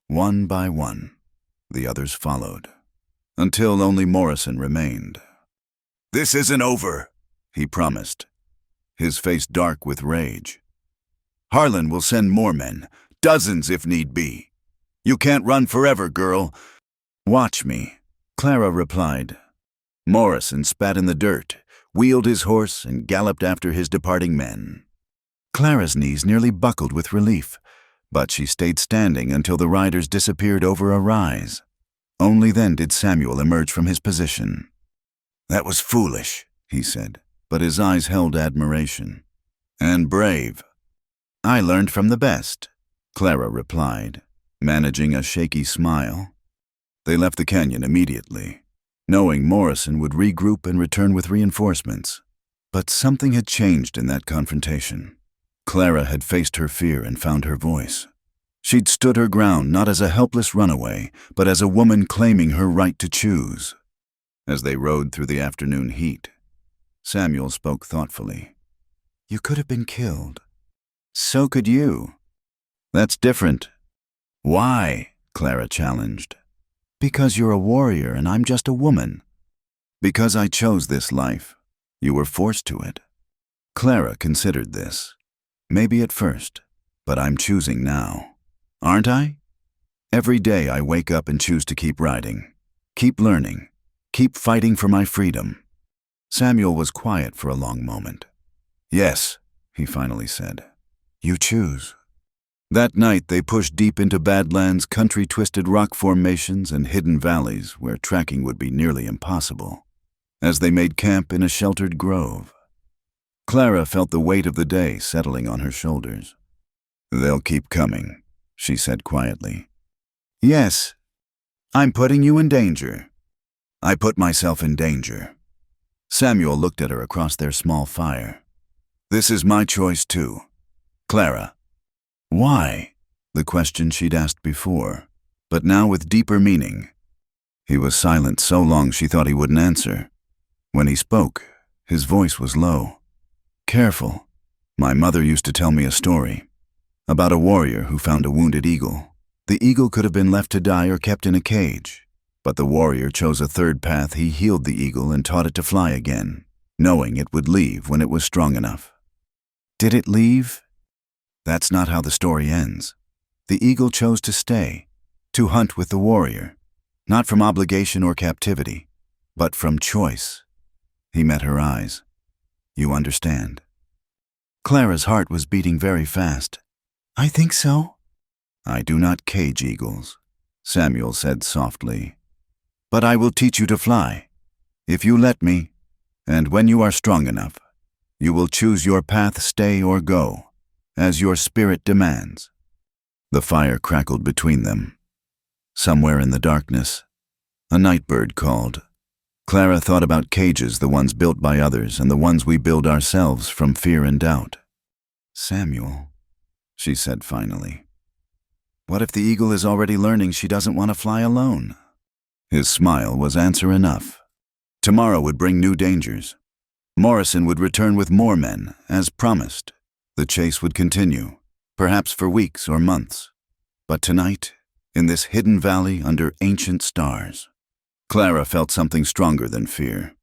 One by one, the others followed, until only Morrison remained. "This isn't over," he promised, his face dark with rage. "Harlan will send more men, dozens if need be. You can't run forever, girl." "Watch me," Clara replied. Morrison spat in the dirt, wheeled his horse, and galloped after his departing men. Clara's knees nearly buckled with relief, but she stayed standing until the riders disappeared over a rise. Only then did Samuel emerge from his position. "That was foolish," he said, but his eyes held admiration. "And brave." "I learned from the best," Clara replied, managing a shaky smile. They left the canyon immediately, knowing Morrison would regroup and return with reinforcements. But something had changed in that confrontation. Clara had faced her fear and found her voice. She'd stood her ground not as a helpless runaway, but as a woman claiming her right to choose. As they rode through the afternoon heat, Samuel spoke thoughtfully. "You could have been killed. So could you." "That's different." "Why?" Clara challenged. "Because you're a warrior and I'm just a woman." "Because I chose this life. You were forced to it." Clara considered this. "Maybe at first, but I'm choosing now. Aren't I? Every day I wake up and choose to keep riding, keep learning, keep fighting for my freedom." Samuel was quiet for a long moment. "Yes," he finally said. "You choose." That night they pushed deep into Badlands, country-twisted rock formations and hidden valleys where tracking would be nearly impossible. As they made camp in a sheltered grove, Clara felt the weight of the day settling on her shoulders. "They'll keep coming," she said quietly. "Yes, I'm putting you in danger." "I put myself in danger." Samuel looked at her across their small fire. "This is my choice too. Clara." "Why?" The question she'd asked before, but now with deeper meaning. He was silent so long she thought he wouldn't answer. When he spoke, his voice was low. "Careful. My mother used to tell me a story about a warrior who found a wounded eagle. The eagle could have been left to die or kept in a cage, but the warrior chose a third path. He healed the eagle and taught it to fly again, knowing it would leave when it was strong enough." "Did it leave?" "That's not how the story ends. The eagle chose to stay, to hunt with the warrior, not from obligation or captivity, but from choice." He met her eyes. "You understand?" Clara's heart was beating very fast. "I think so." "I do not cage eagles," Samuel said softly. "But I will teach you to fly, if you let me, and when you are strong enough, you will choose your path, stay or go, as your spirit demands." The fire crackled between them. Somewhere in the darkness, a night bird called. Clara thought about cages, the ones built by others and the ones we build ourselves from fear and doubt. "Samuel," she said finally, "what if the eagle is already learning she doesn't want to fly alone?" His smile was answer enough. Tomorrow would bring new dangers. Morrison would return with more men, as promised. The chase would continue, perhaps for weeks or months. But tonight, in this hidden valley under ancient stars, Clara felt something stronger than fear.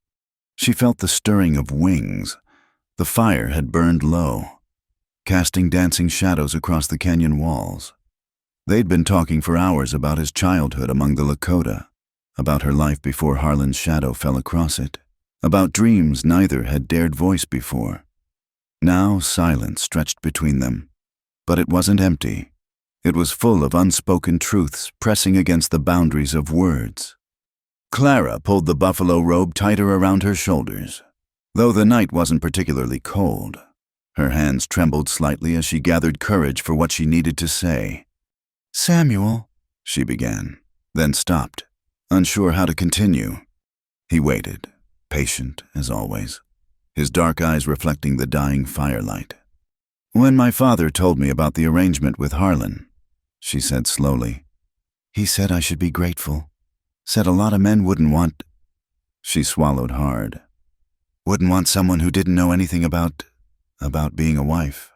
She felt the stirring of wings. The fire had burned low, casting dancing shadows across the canyon walls. They'd been talking for hours about his childhood among the Lakota, about her life before Harlan's shadow fell across it, about dreams neither had dared voice before. Now silence stretched between them, but it wasn't empty. It was full of unspoken truths pressing against the boundaries of words. Clara pulled the buffalo robe tighter around her shoulders. Though the night wasn't particularly cold, her hands trembled slightly as she gathered courage for what she needed to say. "Samuel," she began, then stopped, unsure how to continue. He waited, patient as always, his dark eyes reflecting the dying firelight. "When my father told me about the arrangement with Harlan," she said slowly, "he said I should be grateful. Said a lot of men wouldn't want—" She swallowed hard. "Wouldn't want someone who didn't know anything about being a wife."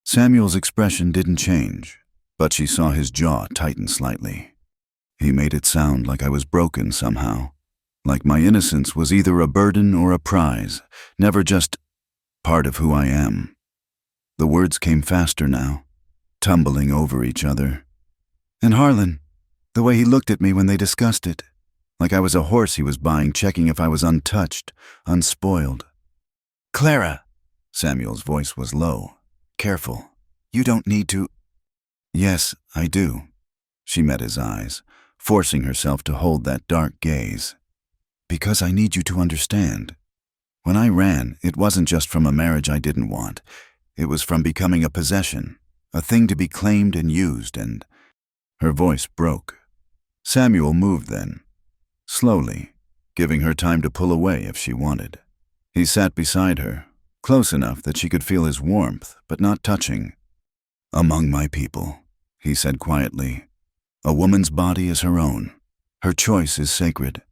Samuel's expression didn't change, but she saw his jaw tighten slightly. He made it sound like I was broken somehow, like my innocence was either a burden or a prize, never just part of who I am. The words came faster now, tumbling over each other. "And Harlan, the way he looked at me when they discussed it, like I was a horse he was buying, checking if I was untouched, unspoiled." "Clara," Samuel's voice was low, careful. "You don't need to—" "Yes, I do." She met his eyes, forcing herself to hold that dark gaze. "Because I need you to understand. When I ran, it wasn't just from a marriage I didn't want. It was from becoming a possession, a thing to be claimed and used, and—" Her voice broke. Samuel moved then, slowly, giving her time to pull away if she wanted. He sat beside her, close enough that she could feel his warmth, but not touching. "Among my people," he said quietly, "a woman's body is her own. Her choice is sacred.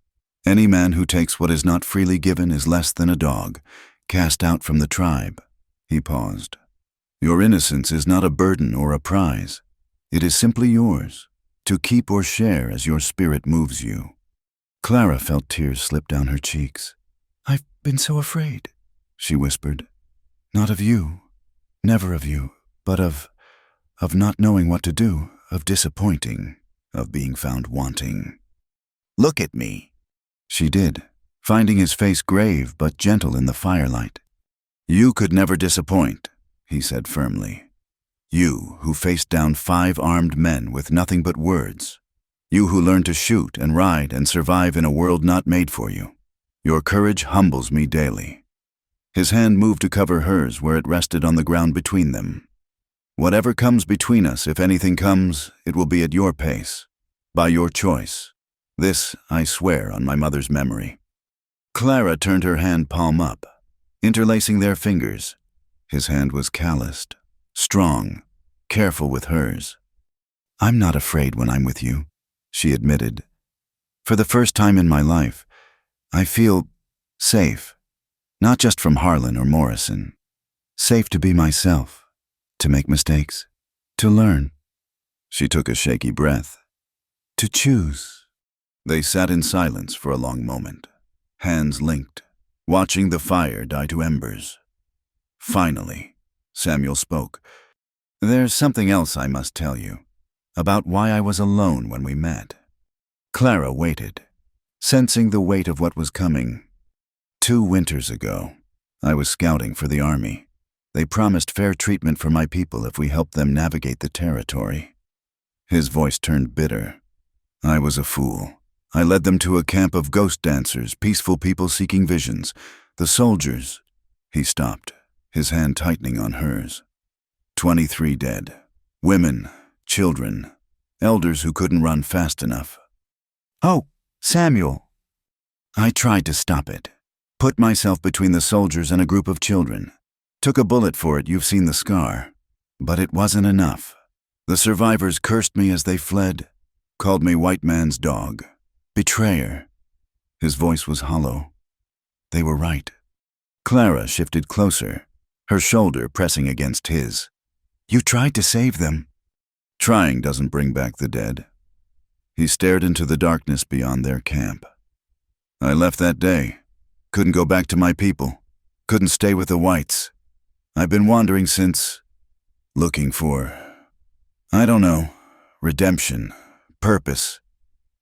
Any man who takes what is not freely given is less than a dog, cast out from the tribe." He paused. "Your innocence is not a burden or a prize. It is simply yours, to keep or share as your spirit moves you." Clara felt tears slip down her cheeks. "I've been so afraid," she whispered. "Not of you, never of you, but of not knowing what to do, of disappointing, of being found wanting." "Look at me." She did, finding his face grave but gentle in the firelight. "You could never disappoint," he said firmly. "You who faced down 5 armed men with nothing but words. You who learned to shoot and ride and survive in a world not made for you. Your courage humbles me daily." His hand moved to cover hers where it rested on the ground between them. Whatever comes between us, if anything comes, it will be at your pace, by your choice. This I swear on my mother's memory. Clara turned her hand palm up, interlacing their fingers. His hand was calloused, strong, careful with hers. I'm not afraid when I'm with you, she admitted. For the first time in my life, I feel safe, not just from Harlan or Morrison. Safe to be myself, to make mistakes, to learn. She took a shaky breath. To choose. They sat in silence for a long moment, hands linked, watching the fire die to embers. Finally, Samuel spoke. There's something else I must tell you, about why I was alone when we met. Clara waited, sensing the weight of what was coming. 2 winters ago, I was scouting for the army. They promised fair treatment for my people if we helped them navigate the territory. His voice turned bitter. I was a fool. I led them to a camp of ghost dancers, peaceful people seeking visions. The soldiers. He stopped, his hand tightening on hers. 23 dead. Women, children, elders who couldn't run fast enough. Oh, Samuel. I tried to stop it. Put myself between the soldiers and a group of children. Took a bullet for it, you've seen the scar. But it wasn't enough. The survivors cursed me as they fled, called me white man's dog, betrayer. His voice was hollow. They were right. Clara shifted closer, her shoulder pressing against his. You tried to save them. Trying doesn't bring back the dead. He stared into the darkness beyond their camp. I left that day. Couldn't go back to my people. Couldn't stay with the whites. I've been wandering since, looking for, I don't know, redemption, purpose,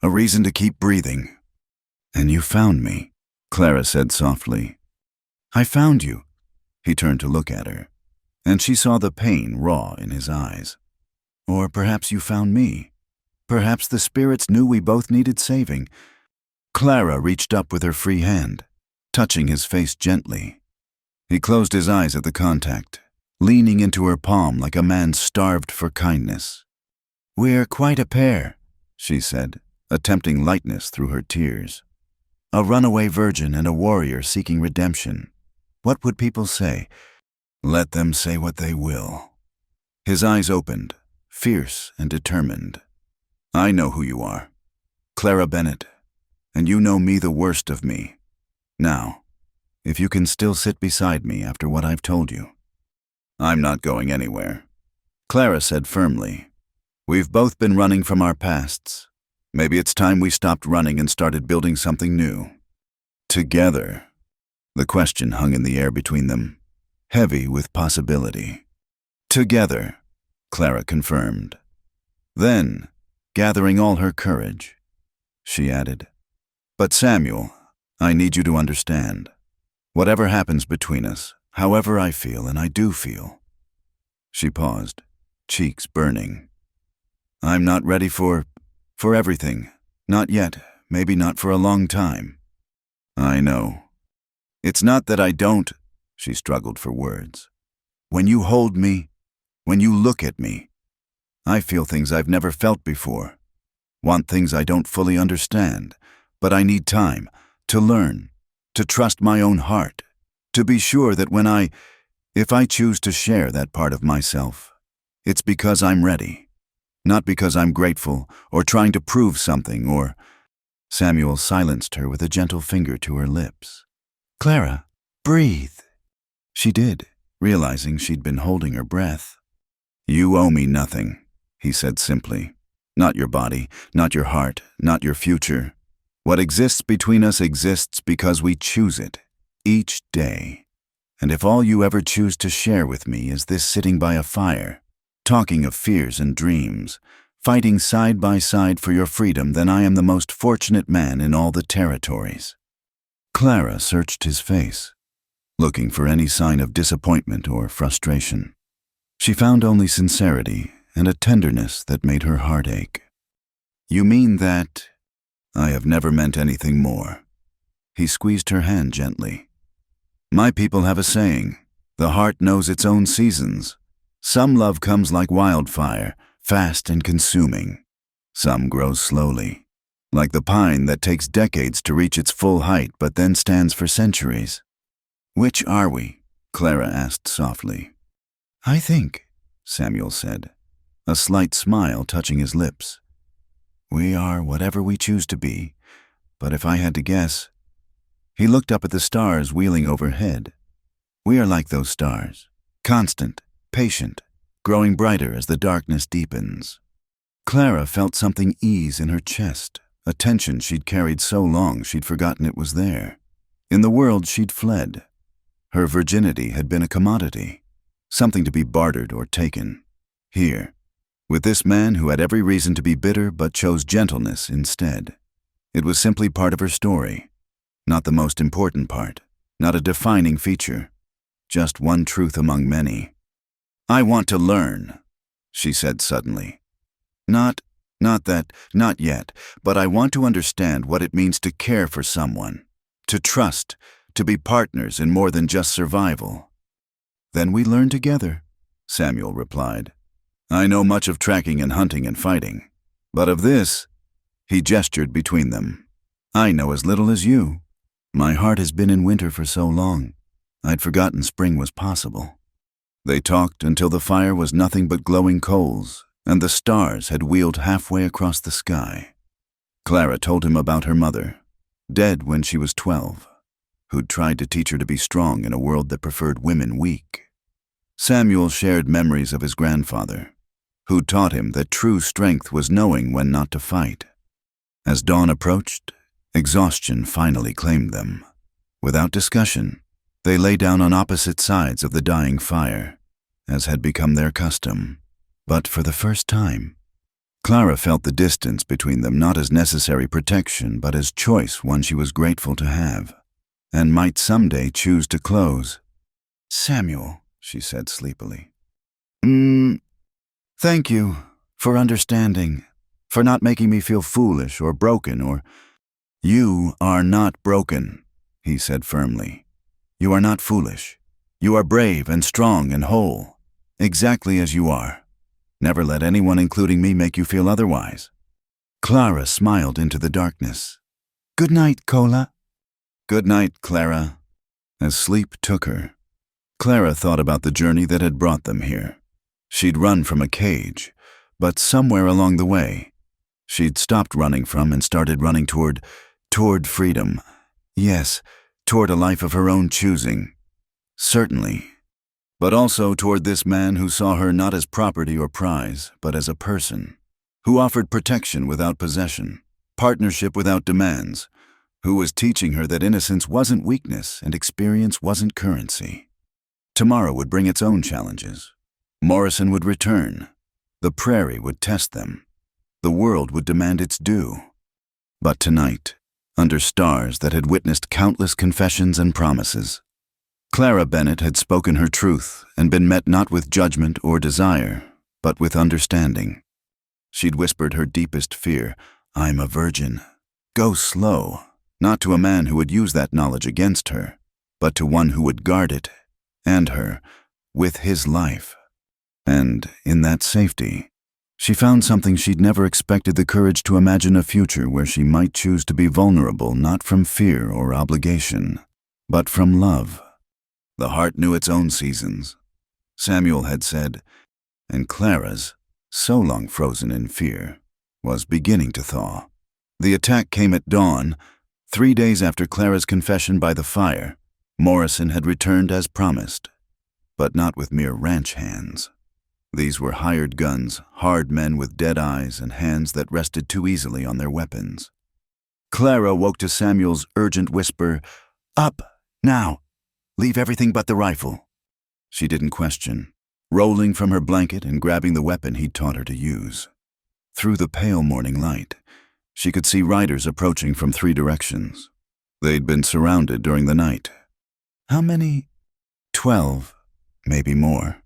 a reason to keep breathing. And you found me, Clara said softly. I found you. He turned to look at her, and she saw the pain raw in his eyes. Or perhaps you found me. Perhaps the spirits knew we both needed saving. Clara reached up with her free hand, touching his face gently. He closed his eyes at the contact, leaning into her palm like a man starved for kindness. We're quite a pair, she said, attempting lightness through her tears. A runaway virgin and a warrior seeking redemption. What would people say? Let them say what they will. His eyes opened, fierce and determined. I know who you are, Clara Bennett, and you know me the worst of me. Now, if you can still sit beside me after what I've told you. I'm not going anywhere, Clara said firmly. We've both been running from our pasts. Maybe it's time we stopped running and started building something new. Together. The question hung in the air between them, heavy with possibility. Together, Clara confirmed. Then, gathering all her courage, she added, But Samuel, I need you to understand. Whatever happens between us, however I feel, and I do feel. She paused, cheeks burning. I'm not ready for everything. Not yet, maybe not for a long time. I know. It's not that I don't, she struggled for words. When you hold me, when you look at me, I feel things I've never felt before. Want things I don't fully understand, but I need time to learn, to trust my own heart, to be sure that if I choose to share that part of myself, it's because I'm ready, not because I'm grateful or trying to prove something or... Samuel silenced her with a gentle finger to her lips. Clara, breathe. She did, realizing she'd been holding her breath. You owe me nothing, he said simply. Not your body, not your heart, not your future. What exists between us exists because we choose it, each day. And if all you ever choose to share with me is this sitting by a fire, talking of fears and dreams, fighting side by side for your freedom, then I am the most fortunate man in all the territories. Clara searched his face, looking for any sign of disappointment or frustration. She found only sincerity and a tenderness that made her heart ache. You mean that? I have never meant anything more. He squeezed her hand gently. My people have a saying, the heart knows its own seasons. Some love comes like wildfire, fast and consuming. Some grows slowly, like the pine that takes decades to reach its full height but then stands for centuries. Which are we? Clara asked softly. I think, Samuel said, a slight smile touching his lips. We are whatever we choose to be, but if I had to guess. He looked up at the stars wheeling overhead. We are like those stars, constant, patient, growing brighter as the darkness deepens. Clara felt something ease in her chest, a tension she'd carried so long she'd forgotten it was there. In the world she'd fled. Her virginity had been a commodity, something to be bartered or taken. Here, with this man who had every reason to be bitter but chose gentleness instead. It was simply part of her story, not the most important part, not a defining feature, just one truth among many. I want to learn, she said suddenly. Not yet, but I want to understand what it means to care for someone, to trust, to be partners in more than just survival. Then we learn together, Samuel replied. I know much of tracking and hunting and fighting, but of this, he gestured between them. I know as little as you. My heart has been in winter for so long, I'd forgotten spring was possible. They talked until the fire was nothing but glowing coals, and the stars had wheeled halfway across the sky. Clara told him about her mother, dead when she was 12, who'd tried to teach her to be strong in a world that preferred women weak. Samuel shared memories of his grandfather, who taught him that true strength was knowing when not to fight. As dawn approached, exhaustion finally claimed them. Without discussion, they lay down on opposite sides of the dying fire, as had become their custom. But for the first time, Clara felt the distance between them not as necessary protection, but as choice one she was grateful to have, and might someday choose to close. Samuel, she said sleepily. Thank you for understanding, for not making me feel foolish or broken or... You are not broken, he said firmly. You are not foolish. You are brave and strong and whole, exactly as you are. Never let anyone, including me, make you feel otherwise. Clara smiled into the darkness. Good night, Cola. Good night, Clara. As sleep took her, Clara thought about the journey that had brought them here. She'd run from a cage, but somewhere along the way, she'd stopped running from and started running toward freedom. Yes, toward a life of her own choosing. Certainly. But also toward this man who saw her not as property or prize, but as a person, who offered protection without possession, partnership without demands, who was teaching her that innocence wasn't weakness and experience wasn't currency. Tomorrow would bring its own challenges. Morrison would return. The prairie would test them. The world would demand its due. But tonight, under stars that had witnessed countless confessions and promises, Clara Bennett had spoken her truth and been met not with judgment or desire, but with understanding. She'd whispered her deepest fear, I'm a virgin. Go slow, not to a man who would use that knowledge against her, but to one who would guard it, and her, with his life. And in that safety, she found something she'd never expected: the courage to imagine a future where she might choose to be vulnerable not from fear or obligation, but from love. The heart knew its own seasons, Samuel had said, and Clara's, so long frozen in fear, was beginning to thaw. The attack came at dawn. 3 days after Clara's confession by the fire, Morrison had returned as promised, but not with mere ranch hands. These were hired guns, hard men with dead eyes and hands that rested too easily on their weapons. Clara woke to Samuel's urgent whisper, Up, now! Leave everything but the rifle. She didn't question, rolling from her blanket and grabbing the weapon he'd taught her to use. Through the pale morning light, she could see riders approaching from 3 directions. They'd been surrounded during the night. How many? 12, maybe more.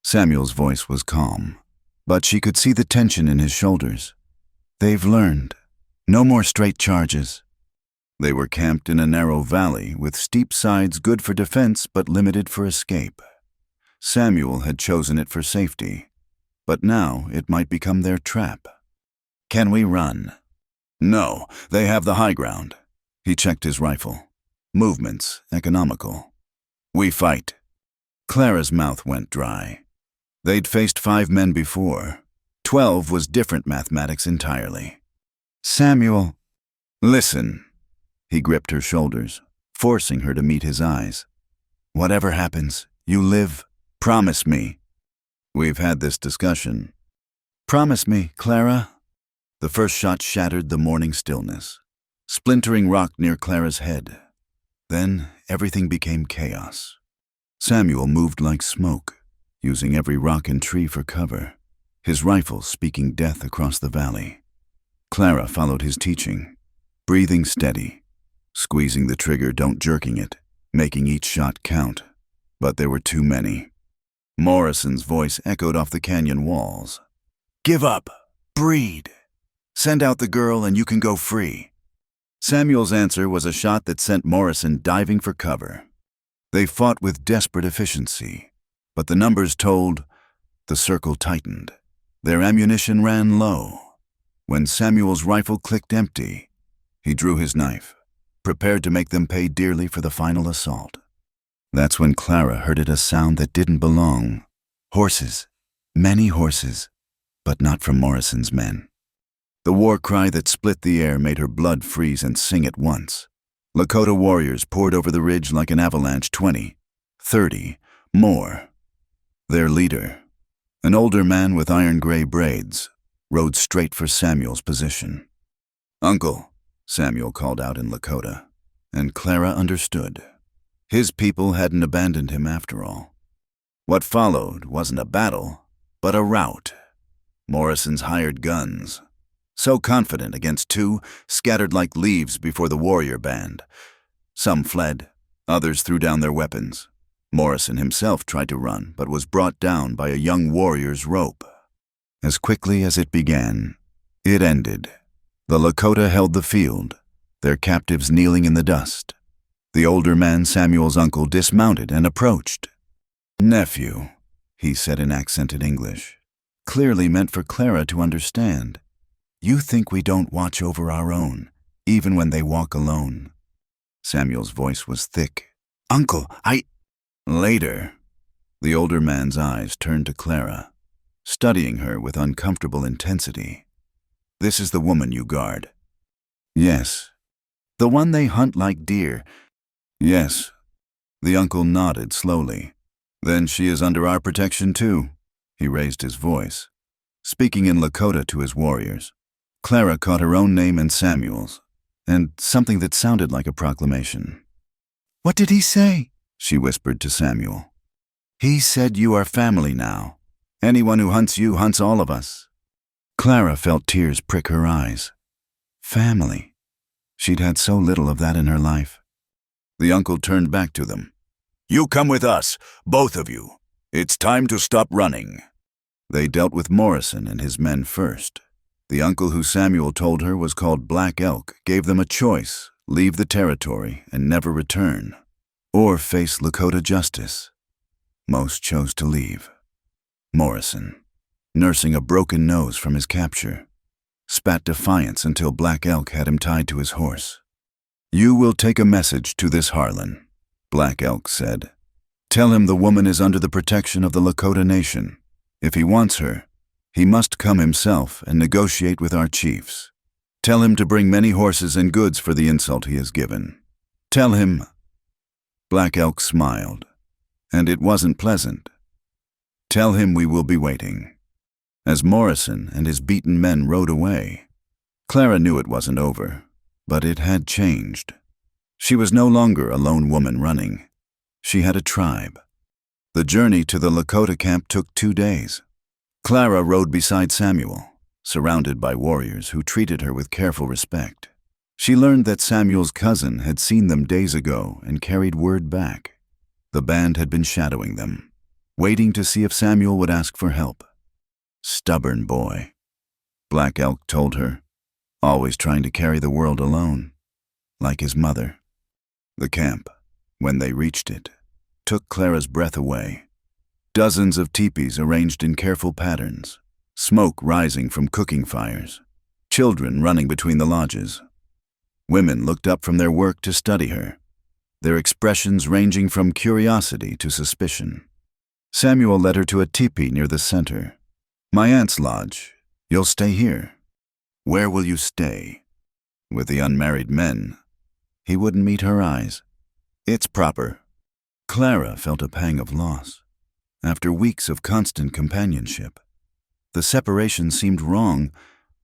Samuel's voice was calm, but she could see the tension in his shoulders. They've learned. No more straight charges. They were camped in a narrow valley with steep sides good for defense but limited for escape. Samuel had chosen it for safety, but now it might become their trap. "Can we run?" "No, they have the high ground." He checked his rifle. Movements economical. "We fight." Clara's mouth went dry. They'd faced 5 men before. 12 was different mathematics entirely. "Samuel." "Listen." He gripped her shoulders, forcing her to meet his eyes. "Whatever happens, you live. Promise me." "We've had this discussion." "Promise me, Clara." The first shot shattered the morning stillness, splintering rock near Clara's head. Then everything became chaos. Samuel moved like smoke, using every rock and tree for cover, his rifle speaking death across the valley. Clara followed his teaching, breathing steady, squeezing the trigger, don't jerking it, making each shot count. But there were too many. Morrison's voice echoed off the canyon walls. "Give up. Breed. Send out the girl and you can go free." Samuel's answer was a shot that sent Morrison diving for cover. They fought with desperate efficiency, but the numbers told. The circle tightened. Their ammunition ran low. When Samuel's rifle clicked empty, he drew his knife, prepared to make them pay dearly for the final assault. That's when Clara heard a sound that didn't belong. Horses. Many horses, but not from Morrison's men. The war cry that split the air made her blood freeze and sing at once. Lakota warriors poured over the ridge like an avalanche, 20, 30, more. Their leader, an older man with iron-gray braids, rode straight for Samuel's position. "Uncle," Samuel called out in Lakota, and Clara understood. His people hadn't abandoned him after all. What followed wasn't a battle, but a rout. Morrison's hired guns, so confident against 2, scattered like leaves before the warrior band. Some fled, others threw down their weapons. Morrison himself tried to run, but was brought down by a young warrior's rope. As quickly as it began, it ended. The Lakota held the field, their captives kneeling in the dust. The older man, Samuel's uncle, dismounted and approached. "Nephew," he said in accented English, clearly meant for Clara to understand. "You think we don't watch over our own, even when they walk alone." Samuel's voice was thick. "Uncle, Later." The older man's eyes turned to Clara, studying her with uncomfortable intensity. "This is the woman you guard." "Yes." "The one they hunt like deer." "Yes." The uncle nodded slowly. "Then she is under our protection too." He raised his voice, speaking in Lakota to his warriors. Clara caught her own name and Samuel's, and something that sounded like a proclamation. "What did he say?" she whispered to Samuel. "He said you are family now. Anyone who hunts you hunts all of us." Clara felt tears prick her eyes. Family. She'd had so little of that in her life. The uncle turned back to them. "You come with us, both of you. It's time to stop running." They dealt with Morrison and his men first. The uncle who Samuel told her was called Black Elk gave them a choice: leave the territory and never return, or face Lakota justice. Most chose to leave. Morrison, nursing a broken nose from his capture, spat defiance until Black Elk had him tied to his horse. "You will take a message to this Harlan," Black Elk said. "Tell him the woman is under the protection of the Lakota Nation. If he wants her, he must come himself and negotiate with our chiefs. Tell him to bring many horses and goods for the insult he has given. Tell him—" Black Elk smiled, and it wasn't pleasant. "Tell him we will be waiting." As Morrison and his beaten men rode away, Clara knew it wasn't over, but it had changed. She was no longer a lone woman running. She had a tribe. The journey to the Lakota camp took 2 days. Clara rode beside Samuel, surrounded by warriors who treated her with careful respect. She learned that Samuel's cousin had seen them days ago and carried word back. The band had been shadowing them, waiting to see if Samuel would ask for help. "Stubborn boy," Black Elk told her, "always trying to carry the world alone." like his mother. The camp, when they reached it, took Clara's breath away. Dozens of teepees arranged in careful patterns, smoke rising from cooking fires, children running between the lodges. Women looked up from their work to study her, their expressions ranging from curiosity to suspicion. Samuel led her to a teepee near the center. "My aunt's lodge. You'll stay here." "Where will you stay?" "With the unmarried men." He wouldn't meet her eyes. "It's proper." Clara felt a pang of loss. After weeks of constant companionship, the separation seemed wrong,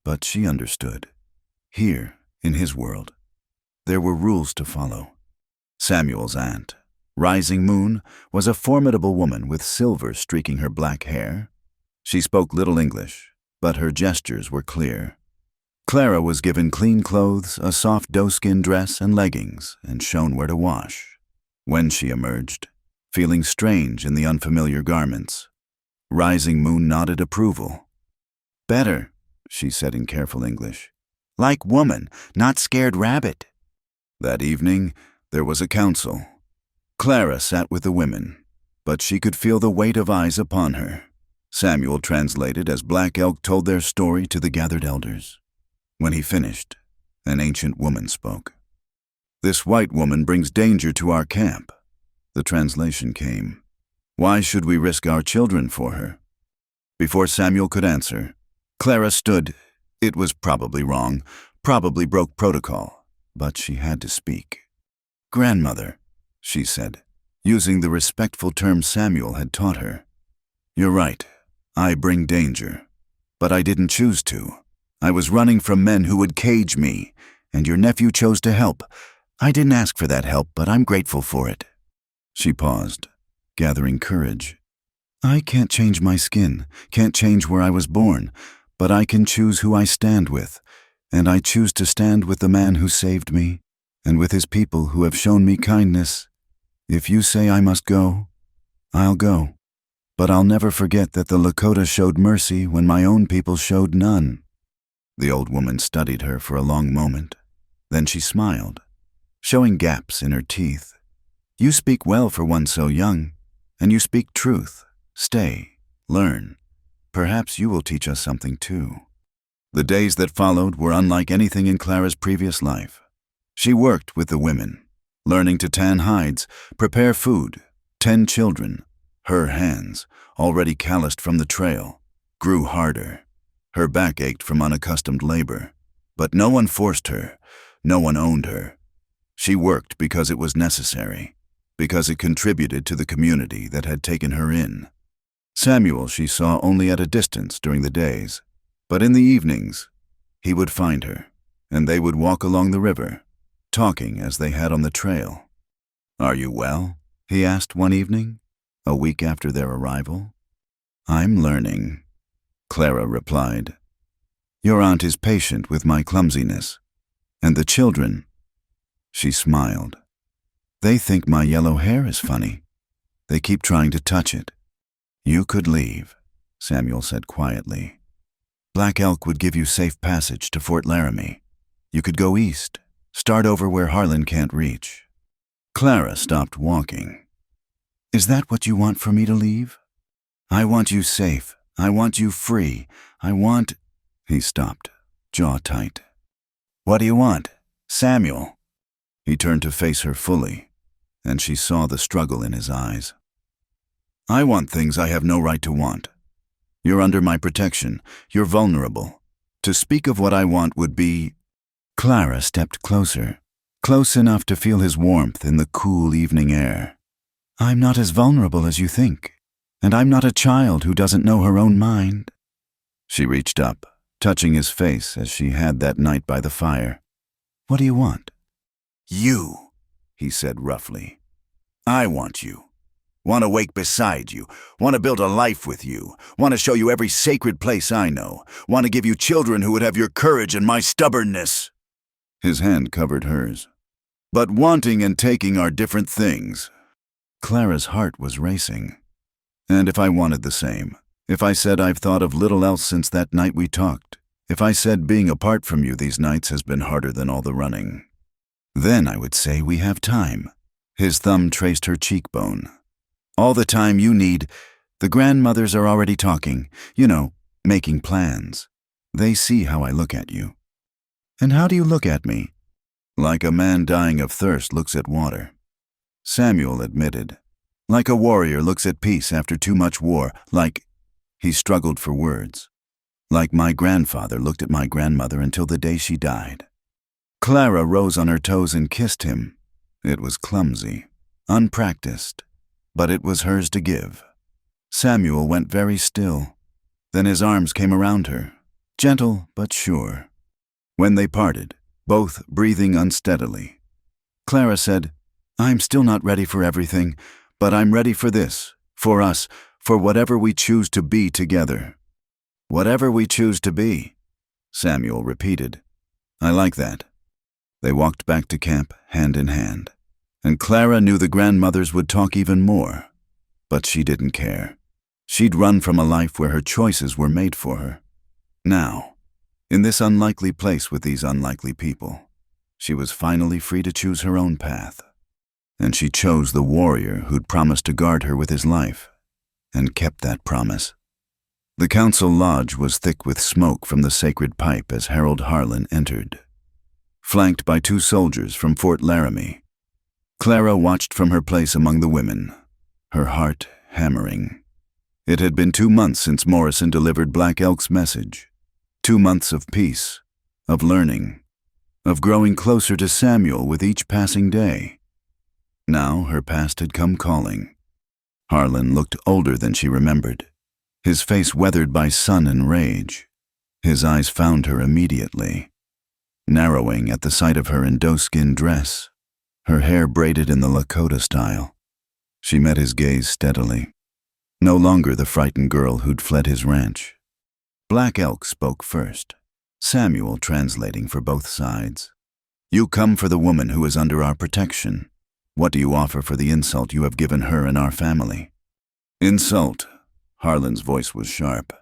but she understood. Here, in his world, there were rules to follow. Samuel's aunt, Rising Moon, was a formidable woman with silver streaking her black hair. She spoke little English, but her gestures were clear. Clara was given clean clothes, a soft doeskin dress, and leggings, and shown where to wash. When she emerged, feeling strange in the unfamiliar garments, Rising Moon nodded approval. "Better," she said in careful English. "Like woman, not scared rabbit." That evening, there was a council. Clara sat with the women, but she could feel the weight of eyes upon her. Samuel translated as Black Elk told their story to the gathered elders. When he finished, an ancient woman spoke. "This white woman brings danger to our camp." The translation came. "Why should we risk our children for her?" Before Samuel could answer, Clara stood. It was probably wrong, probably broke protocol, but she had to speak. "Grandmother," she said, using the respectful term Samuel had taught her. "You're right. I bring danger. But I didn't choose to. I was running from men who would cage me, and your nephew chose to help. I didn't ask for that help, but I'm grateful for it." She paused, gathering courage. "I can't change my skin, can't change where I was born, but I can choose who I stand with, and I choose to stand with the man who saved me, and with his people who have shown me kindness. If you say I must go, I'll go. But I'll never forget that the Lakota showed mercy when my own people showed none." The old woman studied her for a long moment. Then she smiled, showing gaps in her teeth. "You speak well for one so young, and you speak truth. Stay, learn. Perhaps you will teach us something too." The days that followed were unlike anything in Clara's previous life. She worked with the women, learning to tan hides, prepare food, tend children. Her hands, already calloused from the trail, grew harder. Her back ached from unaccustomed labor, but no one forced her, no one owned her. She worked because it was necessary, because it contributed to the community that had taken her in. Samuel she saw only at a distance during the days, but in the evenings, he would find her, and they would walk along the river, talking as they had on the trail. "Are you well?" he asked one evening, a week after their arrival. "I'm learning," Clara replied. "Your aunt is patient with my clumsiness. And the children," she smiled, "they think my yellow hair is funny. They keep trying to touch it." "You could leave," Samuel said quietly. "Black Elk would give you safe passage to Fort Laramie. You could go east, start over where Harlan can't reach." Clara stopped walking. "Is that what you want for me to leave?" "I want you safe. I want you free. I want—" He stopped, jaw tight. "What do you want, Samuel?" He turned to face her fully, and she saw the struggle in his eyes. "I want things I have no right to want. You're under my protection. You're vulnerable. To speak of what I want would be—" Clara stepped closer, close enough to feel his warmth in the cool evening air. "I'm not as vulnerable as you think, and I'm not a child who doesn't know her own mind." She reached up, touching his face as she had that night by the fire. "What do you want?" "You," he said roughly. "I want you. Want to wake beside you. Want to build a life with you. Want to show you every sacred place I know. Want to give you children who would have your courage and my stubbornness." His hand covered hers. "But wanting and taking are different things." Clara's heart was racing. "And if I wanted the same, if I said I've thought of little else since that night we talked, if I said being apart from you these nights has been harder than all the running, Then I would say we have time. His thumb traced her cheekbone. All the time you need. The grandmothers are already talking, making plans. They see how I look at you. And how do you look at me? Like a man dying of thirst looks at water. Samuel admitted. Like a warrior looks at peace after too much war, he struggled for words. Like my grandfather looked at my grandmother until the day she died. Clara rose on her toes and kissed him. It was clumsy, unpracticed, but it was hers to give. Samuel went very still. Then his arms came around her, gentle but sure. When they parted, both breathing unsteadily, Clara said, I'm still not ready for everything, but I'm ready for this, for us, for whatever we choose to be together. Whatever we choose to be, Samuel repeated. I like that. They walked back to camp, hand in hand. And Clara knew the grandmothers would talk even more. But she didn't care. She'd run from a life where her choices were made for her. Now, in this unlikely place with these unlikely people, she was finally free to choose her own path. And she chose the warrior who'd promised to guard her with his life, and kept that promise. The council lodge was thick with smoke from the sacred pipe as Harold Harlan entered. Flanked by 2 soldiers from Fort Laramie, Clara watched from her place among the women, her heart hammering. It had been 2 months since Morrison delivered Black Elk's message. 2 months of peace, of learning, of growing closer to Samuel with each passing day. Now her past had come calling. Harlan looked older than she remembered, his face weathered by sun and rage. His eyes found her immediately, narrowing at the sight of her in doe-skin dress, her hair braided in the Lakota style. She met his gaze steadily, no longer the frightened girl who'd fled his ranch. Black Elk spoke first, Samuel translating for both sides. You come for the woman who is under our protection. What do you offer for the insult you have given her and our family? Insult. Harlan's voice was sharp.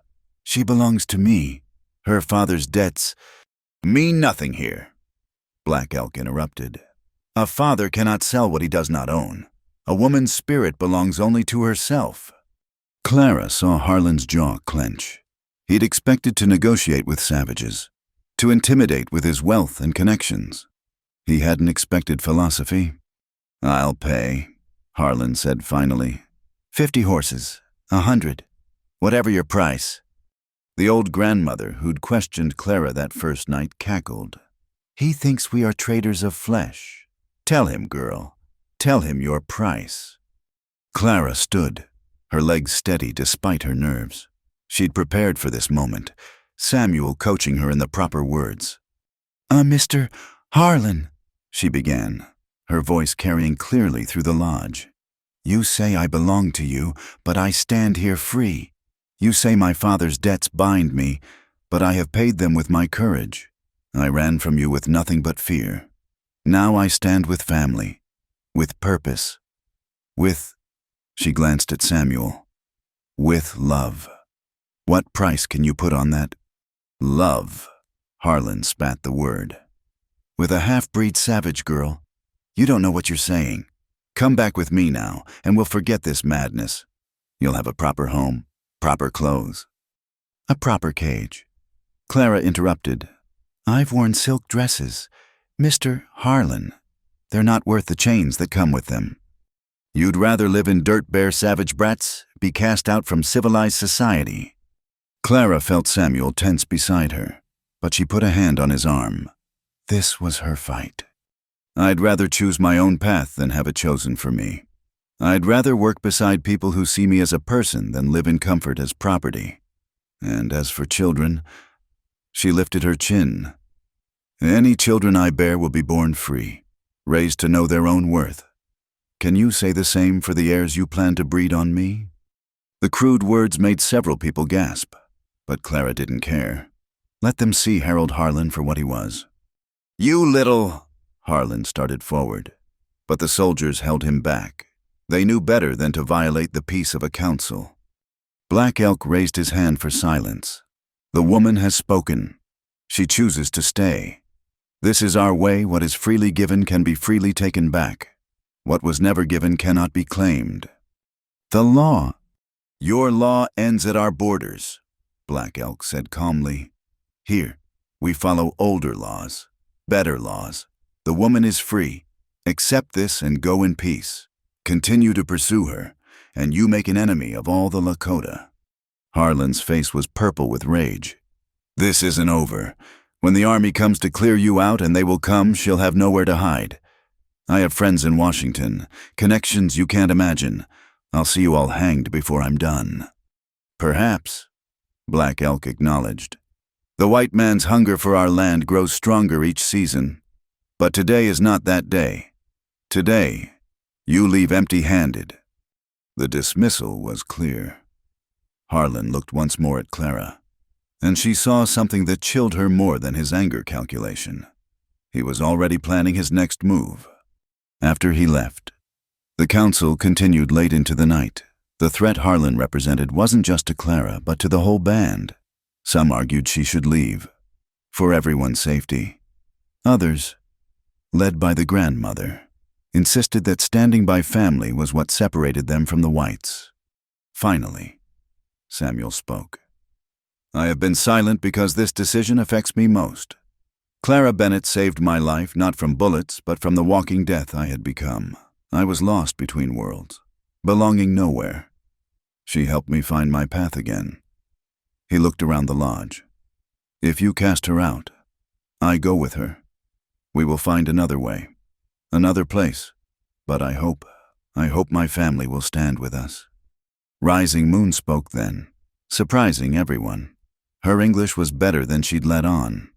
She belongs to me. Her father's debts mean nothing here. Black Elk interrupted. A father cannot sell what he does not own. A woman's spirit belongs only to herself. Clara saw Harlan's jaw clench. He'd expected to negotiate with savages, to intimidate with his wealth and connections. He hadn't expected philosophy. I'll pay, Harlan said finally. 50 horses, 100, whatever your price. The old grandmother who'd questioned Clara that first night cackled. He thinks we are traders of flesh. Tell him, girl. Tell him your price. Clara stood, her legs steady despite her nerves. She'd prepared for this moment, Samuel coaching her in the proper words. Mr. Harlan, she began, her voice carrying clearly through the lodge. You say I belong to you, but I stand here free. You say my father's debts bind me, but I have paid them with my courage. I ran from you with nothing but fear. Now I stand with family, with purpose, she glanced at Samuel, with love. What price can you put on that? Love, Harlan spat the word. With a half-breed savage girl? You don't know what you're saying. Come back with me now, and we'll forget this madness. You'll have a proper home, proper clothes, a proper cage. Clara interrupted. I've worn silk dresses. Mr. Harlan, they're not worth the chains that come with them. You'd rather live in dirt-bare savage brats, be cast out from civilized society. Clara felt Samuel tense beside her, but she put a hand on his arm. This was her fight. I'd rather choose my own path than have it chosen for me. I'd rather work beside people who see me as a person than live in comfort as property. And as for children, she lifted her chin. Any children I bear will be born free, raised to know their own worth. Can you say the same for the heirs you plan to breed on me? The crude words made several people gasp, but Clara didn't care. Let them see Harold Harlan for what he was. You little... Harlan started forward, but the soldiers held him back. They knew better than to violate the peace of a council. Black Elk raised his hand for silence. The woman has spoken. She chooses to stay. This is our way. What is freely given can be freely taken back. What was never given cannot be claimed. The law. Your law ends at our borders, Black Elk said calmly. Here, we follow older laws, better laws. The woman is free. Accept this and go in peace. Continue to pursue her, and you make an enemy of all the Lakota. Harlan's face was purple with rage. This isn't over. When the army comes to clear you out, and they will come, she'll have nowhere to hide. I have friends in Washington, connections you can't imagine. I'll see you all hanged before I'm done. Perhaps, Black Elk acknowledged. The white man's hunger for our land grows stronger each season. But today is not that day. Today, you leave empty-handed. The dismissal was clear. Harlan looked once more at Clara, and she saw something that chilled her more than his anger calculation. He was already planning his next move. After he left, the council continued late into the night. The threat Harlan represented wasn't just to Clara, but to the whole band. Some argued she should leave, for everyone's safety. Others, led by the grandmother, insisted that standing by family was what separated them from the whites. Finally, Samuel spoke. I have been silent because this decision affects me most. Clara Bennett saved my life not from bullets, but from the walking death I had become. I was lost between worlds, belonging nowhere. She helped me find my path again. He looked around the lodge. If you cast her out, I go with her. We will find another way, another place, but I hope my family will stand with us. Rising Moon spoke then, surprising everyone. Her English was better than she'd let on.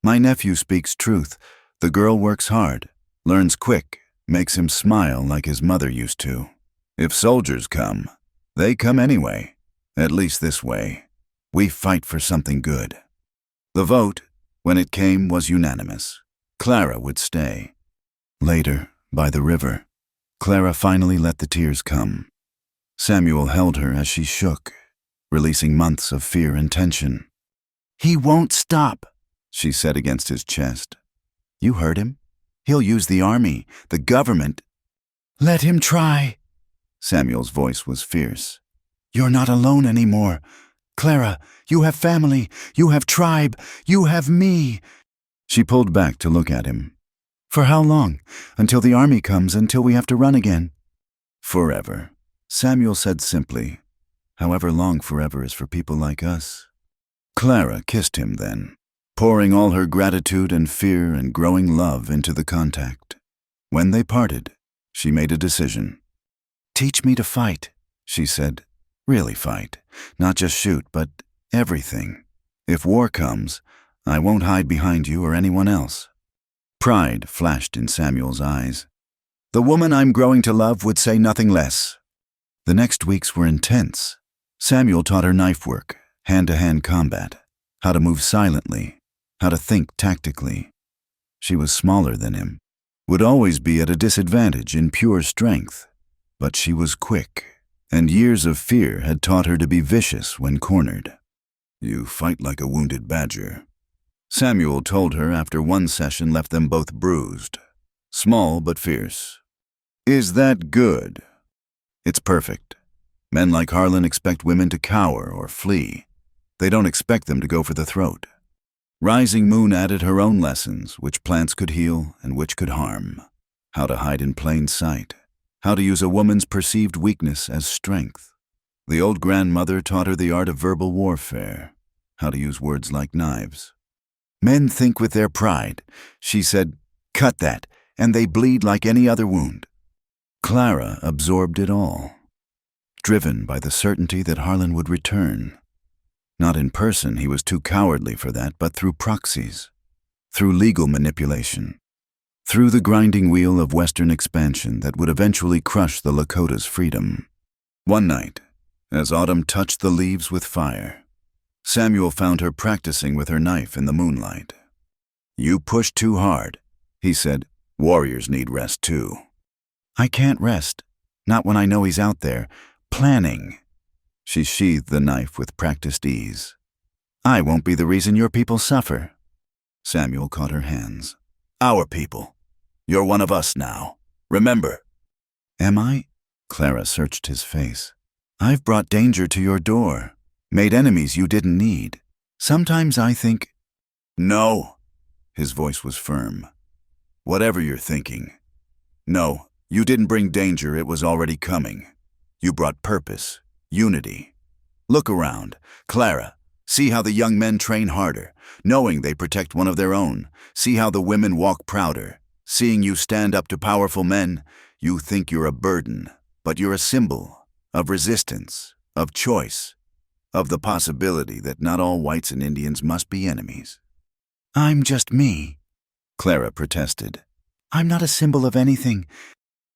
My nephew speaks truth. The girl works hard, learns quick, makes him smile like his mother used to. If soldiers come, they come anyway, at least this way. We fight for something good. The vote, when it came, was unanimous. Clara would stay. Later, by the river, Clara finally let the tears come. Samuel held her as she shook, releasing months of fear and tension. He won't stop, she said against his chest. You heard him? He'll use the army, the government. Let him try. Samuel's voice was fierce. You're not alone anymore. Clara, you have family, you have tribe, you have me. She pulled back to look at him. For how long? Until the army comes, until we have to run again? Forever, Samuel said simply. However long forever is for people like us. Clara kissed him then, pouring all her gratitude and fear and growing love into the contact. When they parted, she made a decision. Teach me to fight, she said. Really fight. Not just shoot, but everything. If war comes, I won't hide behind you or anyone else. Pride flashed in Samuel's eyes. The woman I'm growing to love would say nothing less. The next weeks were intense. Samuel taught her knife work, hand-to-hand combat, how to move silently, how to think tactically. She was smaller than him, would always be at a disadvantage in pure strength, but she was quick, and years of fear had taught her to be vicious when cornered. You fight like a wounded badger, Samuel told her after one session left them both bruised, small but fierce. Is that good? It's perfect. Men like Harlan expect women to cower or flee. They don't expect them to go for the throat. Rising Moon added her own lessons, which plants could heal and which could harm. How to hide in plain sight. How to use a woman's perceived weakness as strength. The old grandmother taught her the art of verbal warfare. How to use words like knives. Men think with their pride. She said, cut that, and they bleed like any other wound. Clara absorbed it all, driven by the certainty that Harlan would return. Not in person, he was too cowardly for that, but through proxies, through legal manipulation, through the grinding wheel of Western expansion that would eventually crush the Lakota's freedom. One night, as autumn touched the leaves with fire, Samuel found her practicing with her knife in the moonlight. You push too hard, he said. Warriors need rest too. I can't rest, not when I know he's out there, planning. She sheathed the knife with practiced ease. I won't be the reason your people suffer. Samuel caught her hands. Our people. You're one of us now. Remember. Am I? Clara searched his face. I've brought danger to your door, made enemies you didn't need. Sometimes I think... No. His voice was firm. Whatever you're thinking. No, you didn't bring danger, it was already coming. You brought purpose, unity. Look around. Clara, see how the young men train harder, knowing they protect one of their own. See how the women walk prouder. Seeing you stand up to powerful men, you think you're a burden, but you're a symbol of resistance, of choice, of the possibility that not all whites and Indians must be enemies. I'm just me, Clara protested. I'm not a symbol of anything.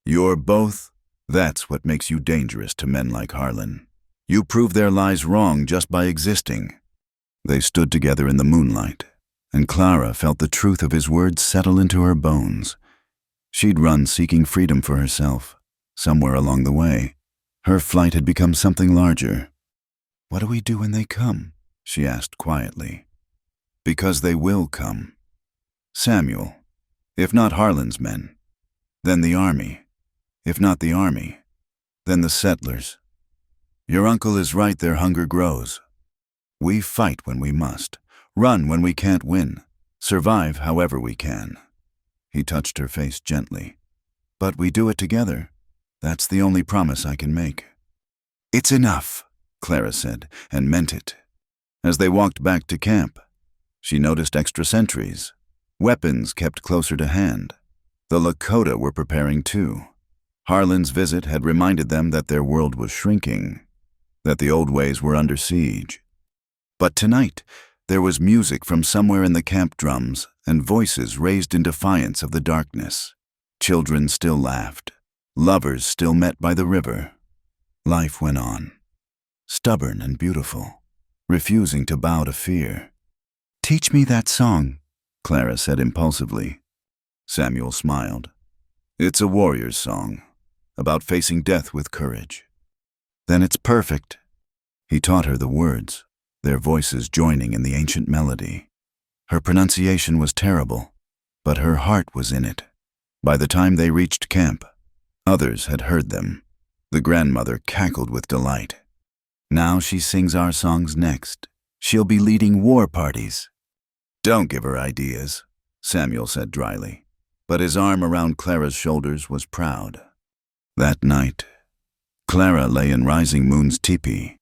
You're both. That's what makes you dangerous to men like Harlan. You prove their lies wrong just by existing. They stood together in the moonlight, and Clara felt the truth of his words settle into her bones. She'd run seeking freedom for herself. Somewhere along the way, her flight had become something larger. What do we do when they come? She asked quietly. Because they will come. Samuel, if not Harlan's men, then the army. If not the army, then the settlers. Your uncle is right, their hunger grows. We fight when we must, run when we can't win, survive however we can. He touched her face gently. But we do it together. That's the only promise I can make. It's enough, Clara said, and meant it. As they walked back to camp, she noticed extra sentries, weapons kept closer to hand. The Lakota were preparing too. Harlan's visit had reminded them that their world was shrinking, that the old ways were under siege. But tonight, there was music from somewhere in the camp drums and voices raised in defiance of the darkness. Children still laughed. Lovers still met by the river. Life went on, stubborn and beautiful, refusing to bow to fear. Teach me that song, Clara said impulsively. Samuel smiled. It's a warrior's song, about facing death with courage. Then it's perfect. He taught her the words, their voices joining in the ancient melody. Her pronunciation was terrible, but her heart was in it. By the time they reached camp, others had heard them. The grandmother cackled with delight. Now she sings our songs next. She'll be leading war parties. Don't give her ideas, Samuel said dryly, but his arm around Clara's shoulders was proud. That night, Clara lay in Rising Moon's teepee,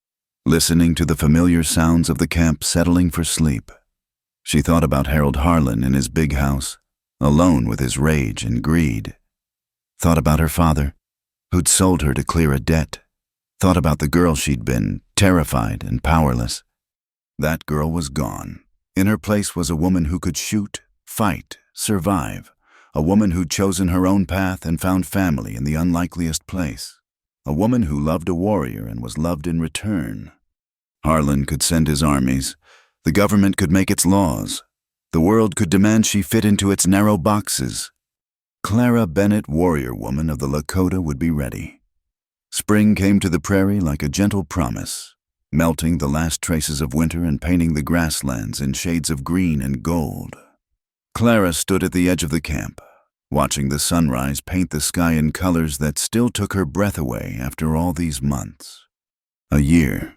listening to the familiar sounds of the camp settling for sleep. She thought about Harold Harlan in his big house, alone with his rage and greed. Thought about her father, who'd sold her to clear a debt. Thought about the girl she'd been, terrified and powerless. That girl was gone. In her place was a woman who could shoot, fight, survive. A woman who'd chosen her own path and found family in the unlikeliest place. A woman who loved a warrior and was loved in return. Harlan could send his armies. The government could make its laws. The world could demand she fit into its narrow boxes. Clara Bennett, warrior woman of the Lakota, would be ready. Spring came to the prairie like a gentle promise, melting the last traces of winter and painting the grasslands in shades of green and gold. Clara stood at the edge of the camp, watching the sunrise paint the sky in colors that still took her breath away after all these months. A year.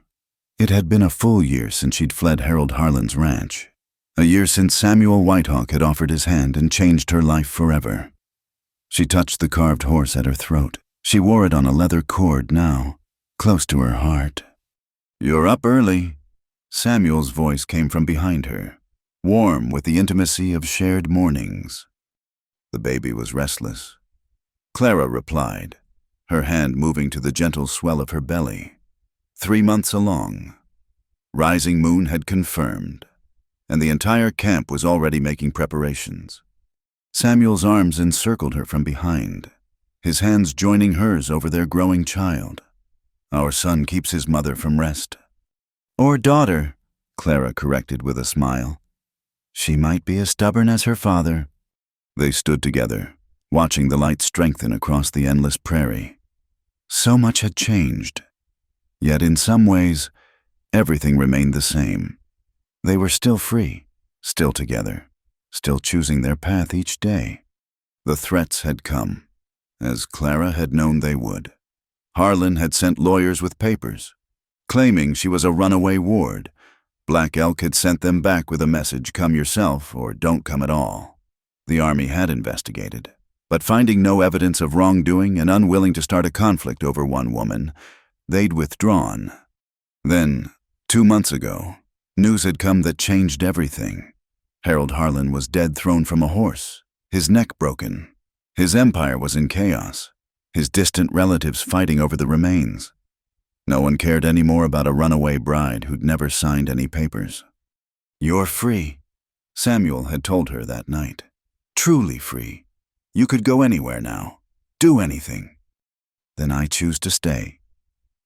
It had been a full year since she'd fled Harold Harlan's ranch. A year since Samuel Whitehawk had offered his hand and changed her life forever. She touched the carved horse at her throat. She wore it on a leather cord now, close to her heart. You're up early. Samuel's voice came from behind her, warm with the intimacy of shared mornings. The baby was restless. Clara replied, her hand moving to the gentle swell of her belly. 3 months along. Rising Moon had confirmed, and the entire camp was already making preparations. Samuel's arms encircled her from behind, his hands joining hers over their growing child. Our son keeps his mother from rest. Or daughter, Clara corrected with a smile. She might be as stubborn as her father. They stood together, watching the light strengthen across the endless prairie. So much had changed. Yet in some ways, everything remained the same. They were still free, still together, still choosing their path each day. The threats had come, as Clara had known they would. Harlan had sent lawyers with papers, claiming she was a runaway ward. Black Elk had sent them back with a message, come yourself or don't come at all. The army had investigated, but finding no evidence of wrongdoing and unwilling to start a conflict over one woman, they'd withdrawn. Then, 2 months ago, news had come that changed everything. Harold Harlan was dead, thrown from a horse, his neck broken. His empire was in chaos, his distant relatives fighting over the remains. No one cared any more about a runaway bride who'd never signed any papers. "You're free," Samuel had told her that night. "Truly free. You could go anywhere now, do anything." "Then I choose to stay,"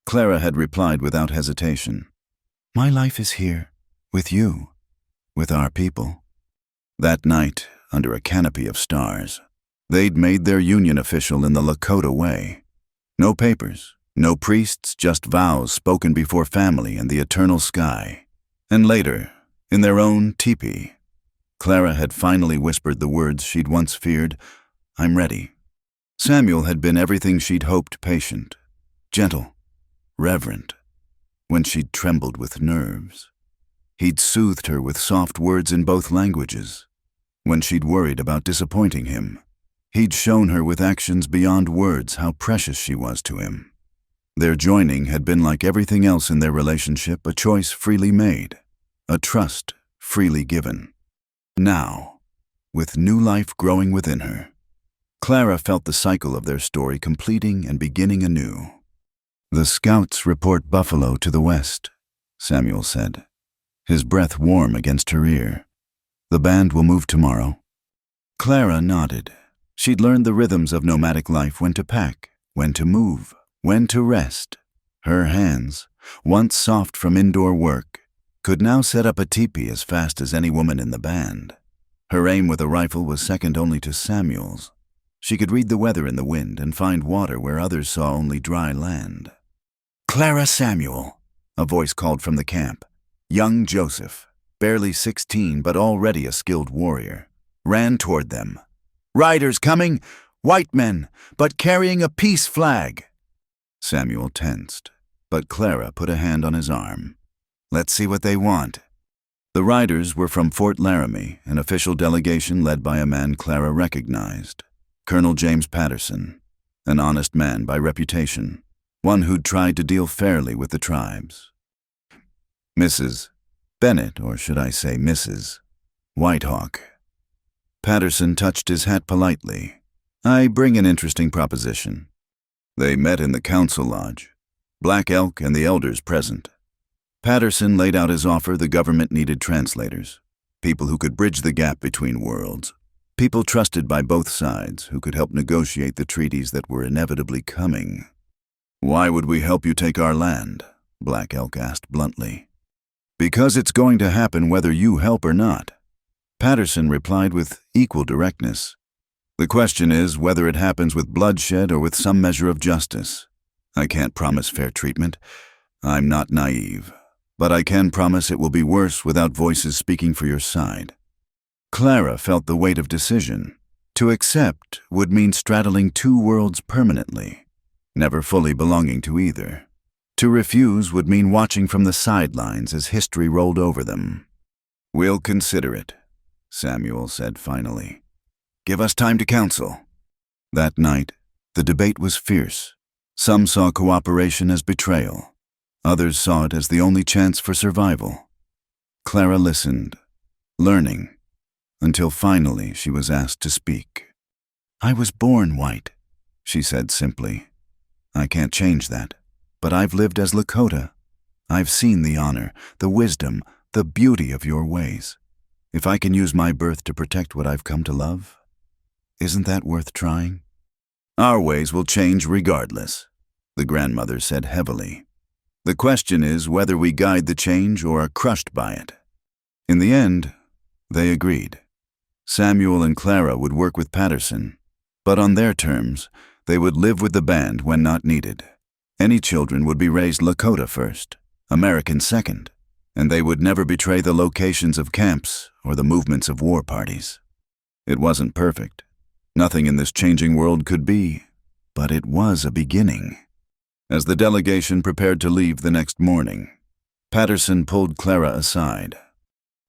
Clara had replied without hesitation. "My life is here, with you, with our people." That night, under a canopy of stars, they'd made their union official in the Lakota way. No papers, no priests, just vows spoken before family and the eternal sky. And later, in their own teepee, Clara had finally whispered the words she'd once feared, "I'm ready." Samuel had been everything she'd hoped: patient, gentle, reverent, when she'd trembled with nerves. He'd soothed her with soft words in both languages. When she'd worried about disappointing him, he'd shown her with actions beyond words how precious she was to him. Their joining had been like everything else in their relationship, a choice freely made, a trust freely given. Now, with new life growing within her, Clara felt the cycle of their story completing and beginning anew. "The scouts report buffalo to the west," Samuel said, his breath warm against her ear. "The band will move tomorrow." Clara nodded. She'd learned the rhythms of nomadic life: when to pack, when to move, when to rest. Her hands, once soft from indoor work, could now set up a teepee as fast as any woman in the band. Her aim with a rifle was second only to Samuel's. She could read the weather in the wind and find water where others saw only dry land. "Clara Samuel," a voice called from the camp. Young Joseph, barely 16 but already a skilled warrior, ran toward them. "Riders coming, white men, but carrying a peace flag." Samuel tensed, but Clara put a hand on his arm. "Let's see what they want." The riders were from Fort Laramie, an official delegation led by a man Clara recognized, Colonel James Patterson, an honest man by reputation, one who'd tried to deal fairly with the tribes. "Mrs. Bennett, or should I say Mrs. Whitehawk." Patterson touched his hat politely. "I bring an interesting proposition." They met in the council lodge, Black Elk and the elders present. Patterson laid out his offer. The government needed translators, people who could bridge the gap between worlds, people trusted by both sides who could help negotiate the treaties that were inevitably coming. "Why would we help you take our land?" Black Elk asked bluntly. "Because it's going to happen whether you help or not," Patterson replied with equal directness. "The question is whether it happens with bloodshed or with some measure of justice. I can't promise fair treatment. I'm not naive. But I can promise it will be worse without voices speaking for your side." Clara felt the weight of decision. To accept would mean straddling two worlds permanently, never fully belonging to either. To refuse would mean watching from the sidelines as history rolled over them. "We'll consider it," Samuel said finally. "Give us time to counsel." That night, the debate was fierce. Some saw cooperation as betrayal. Others saw it as the only chance for survival. Clara listened, learning, until finally she was asked to speak. "I was born white," she said simply. "I can't change that, but I've lived as Lakota. I've seen the honor, the wisdom, the beauty of your ways. If I can use my birth to protect what I've come to love, isn't that worth trying?" "Our ways will change regardless," the grandmother said heavily. "The question is whether we guide the change or are crushed by it." In the end, they agreed. Samuel and Clara would work with Patterson, but on their terms, they would live with the band when not needed. Any children would be raised Lakota first, American second, and they would never betray the locations of camps or the movements of war parties. It wasn't perfect. Nothing in this changing world could be, but it was a beginning. As the delegation prepared to leave the next morning, Patterson pulled Clara aside.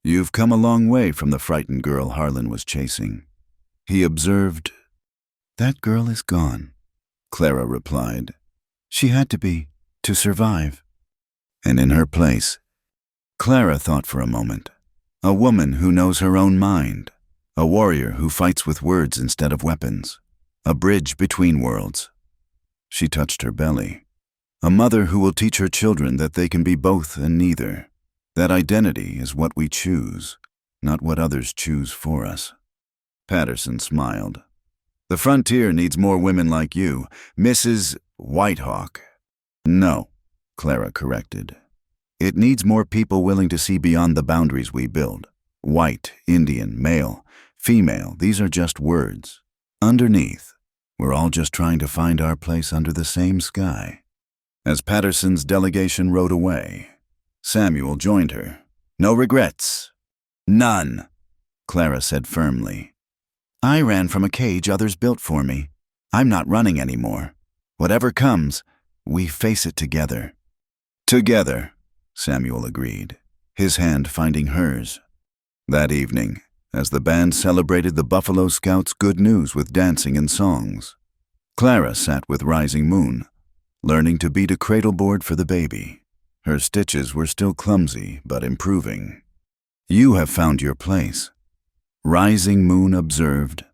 "You've come a long way from the frightened girl Harlan was chasing," he observed. "That girl is gone," Clara replied. "She had to be, to survive." And in her place, Clara thought for a moment. A woman who knows her own mind. A warrior who fights with words instead of weapons. A bridge between worlds. She touched her belly. A mother who will teach her children that they can be both and neither. That identity is what we choose, not what others choose for us. Patterson smiled. "The frontier needs more women like you, Mrs. Whitehawk." "No," Clara corrected. "It needs more people willing to see beyond the boundaries we build. White, Indian, male, female, these are just words. Underneath, we're all just trying to find our place under the same sky." As Patterson's delegation rode away, Samuel joined her. "No regrets." "None," Clara said firmly. "I ran from a cage others built for me. I'm not running anymore. Whatever comes, we face it together." "Together," Samuel agreed, his hand finding hers. That evening, as the band celebrated the Buffalo Scouts' good news with dancing and songs, Clara sat with Rising Moon, learning to beat a cradleboard for the baby. Her stitches were still clumsy, but improving. "You have found your place," Rising Moon observed.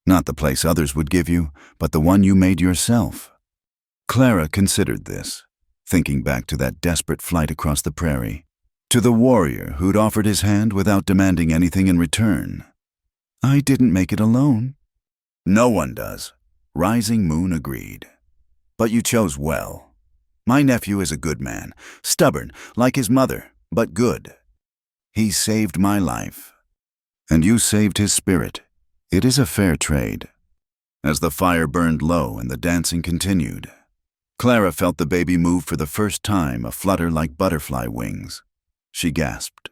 "Not the place others would give you, but the one you made yourself." Clara considered this, thinking back to that desperate flight across the prairie, to the warrior who'd offered his hand without demanding anything in return. "I didn't make it alone." "No one does," Rising Moon agreed. "But you chose well. My nephew is a good man, stubborn, like his mother, but good. He saved my life. And you saved his spirit. It is a fair trade." As the fire burned low and the dancing continued, Clara felt the baby move for the first time, a flutter like butterfly wings. She gasped,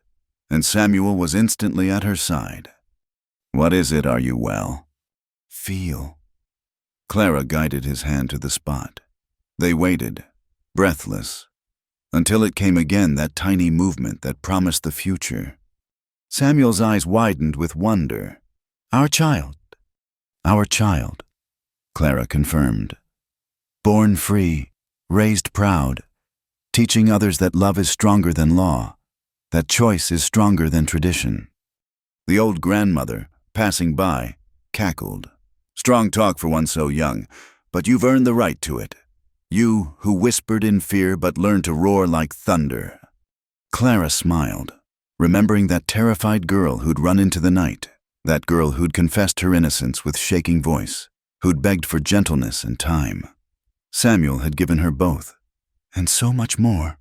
and Samuel was instantly at her side. "What is it, are you well?" "Feel." Clara guided his hand to the spot. They waited, breathless, until it came again, that tiny movement that promised the future. Samuel's eyes widened with wonder. "Our child." "Our child," Clara confirmed. "Born free, raised proud, teaching others that love is stronger than law, that choice is stronger than tradition." The old grandmother, passing by, cackled. "Strong talk for one so young, but you've earned the right to it. You who whispered in fear but learned to roar like thunder." Clara smiled, remembering that terrified girl who'd run into the night, that girl who'd confessed her innocence with shaking voice, who'd begged for gentleness and time. Samuel had given her both, and so much more.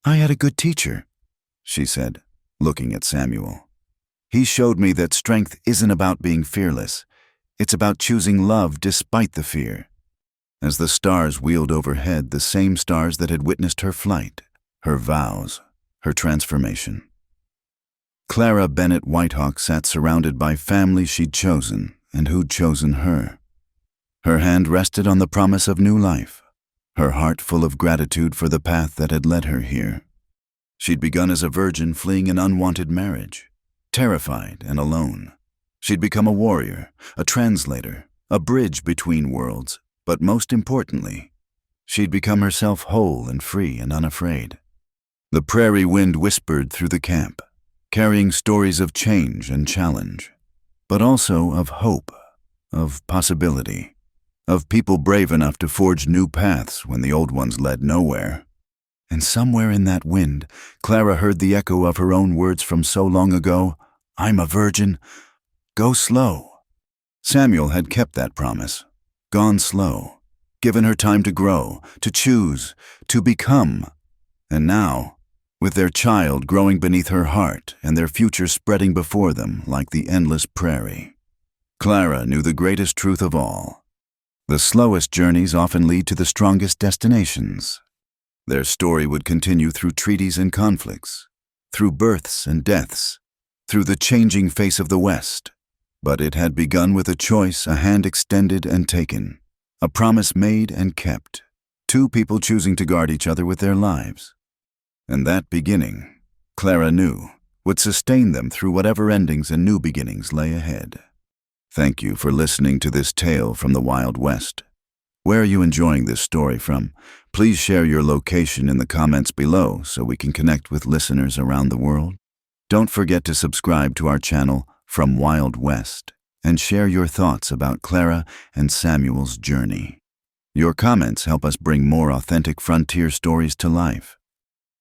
"I had a good teacher," she said, looking at Samuel. "He showed me that strength isn't about being fearless. It's about choosing love despite the fear." As the stars wheeled overhead, the same stars that had witnessed her flight, her vows, her transformation. Clara Bennett Whitehawk sat surrounded by family she'd chosen and who'd chosen her. Her hand rested on the promise of new life, her heart full of gratitude for the path that had led her here. She'd begun as a virgin fleeing an unwanted marriage, terrified and alone. She'd become a warrior, a translator, a bridge between worlds, but most importantly, she'd become herself whole and free and unafraid. The prairie wind whispered through the camp, carrying stories of change and challenge, but also of hope, of possibility, of people brave enough to forge new paths when the old ones led nowhere. And somewhere in that wind, Clara heard the echo of her own words from so long ago, "I'm a virgin. Go slow." Samuel had kept that promise, gone slow, given her time to grow, to choose, to become. And now, with their child growing beneath her heart and their future spreading before them like the endless prairie, Clara knew the greatest truth of all. The slowest journeys often lead to the strongest destinations. Their story would continue through treaties and conflicts, through births and deaths, through the changing face of the West. But it had begun with a choice, a hand extended and taken, a promise made and kept, two people choosing to guard each other with their lives. And that beginning, Clara knew, would sustain them through whatever endings and new beginnings lay ahead. Thank you for listening to this tale from the Wild West. Where are you enjoying this story from? Please share your location in the comments below so we can connect with listeners around the world. Don't forget to subscribe to our channel, From Wild West, and share your thoughts about Clara and Samuel's journey. Your comments help us bring more authentic frontier stories to life.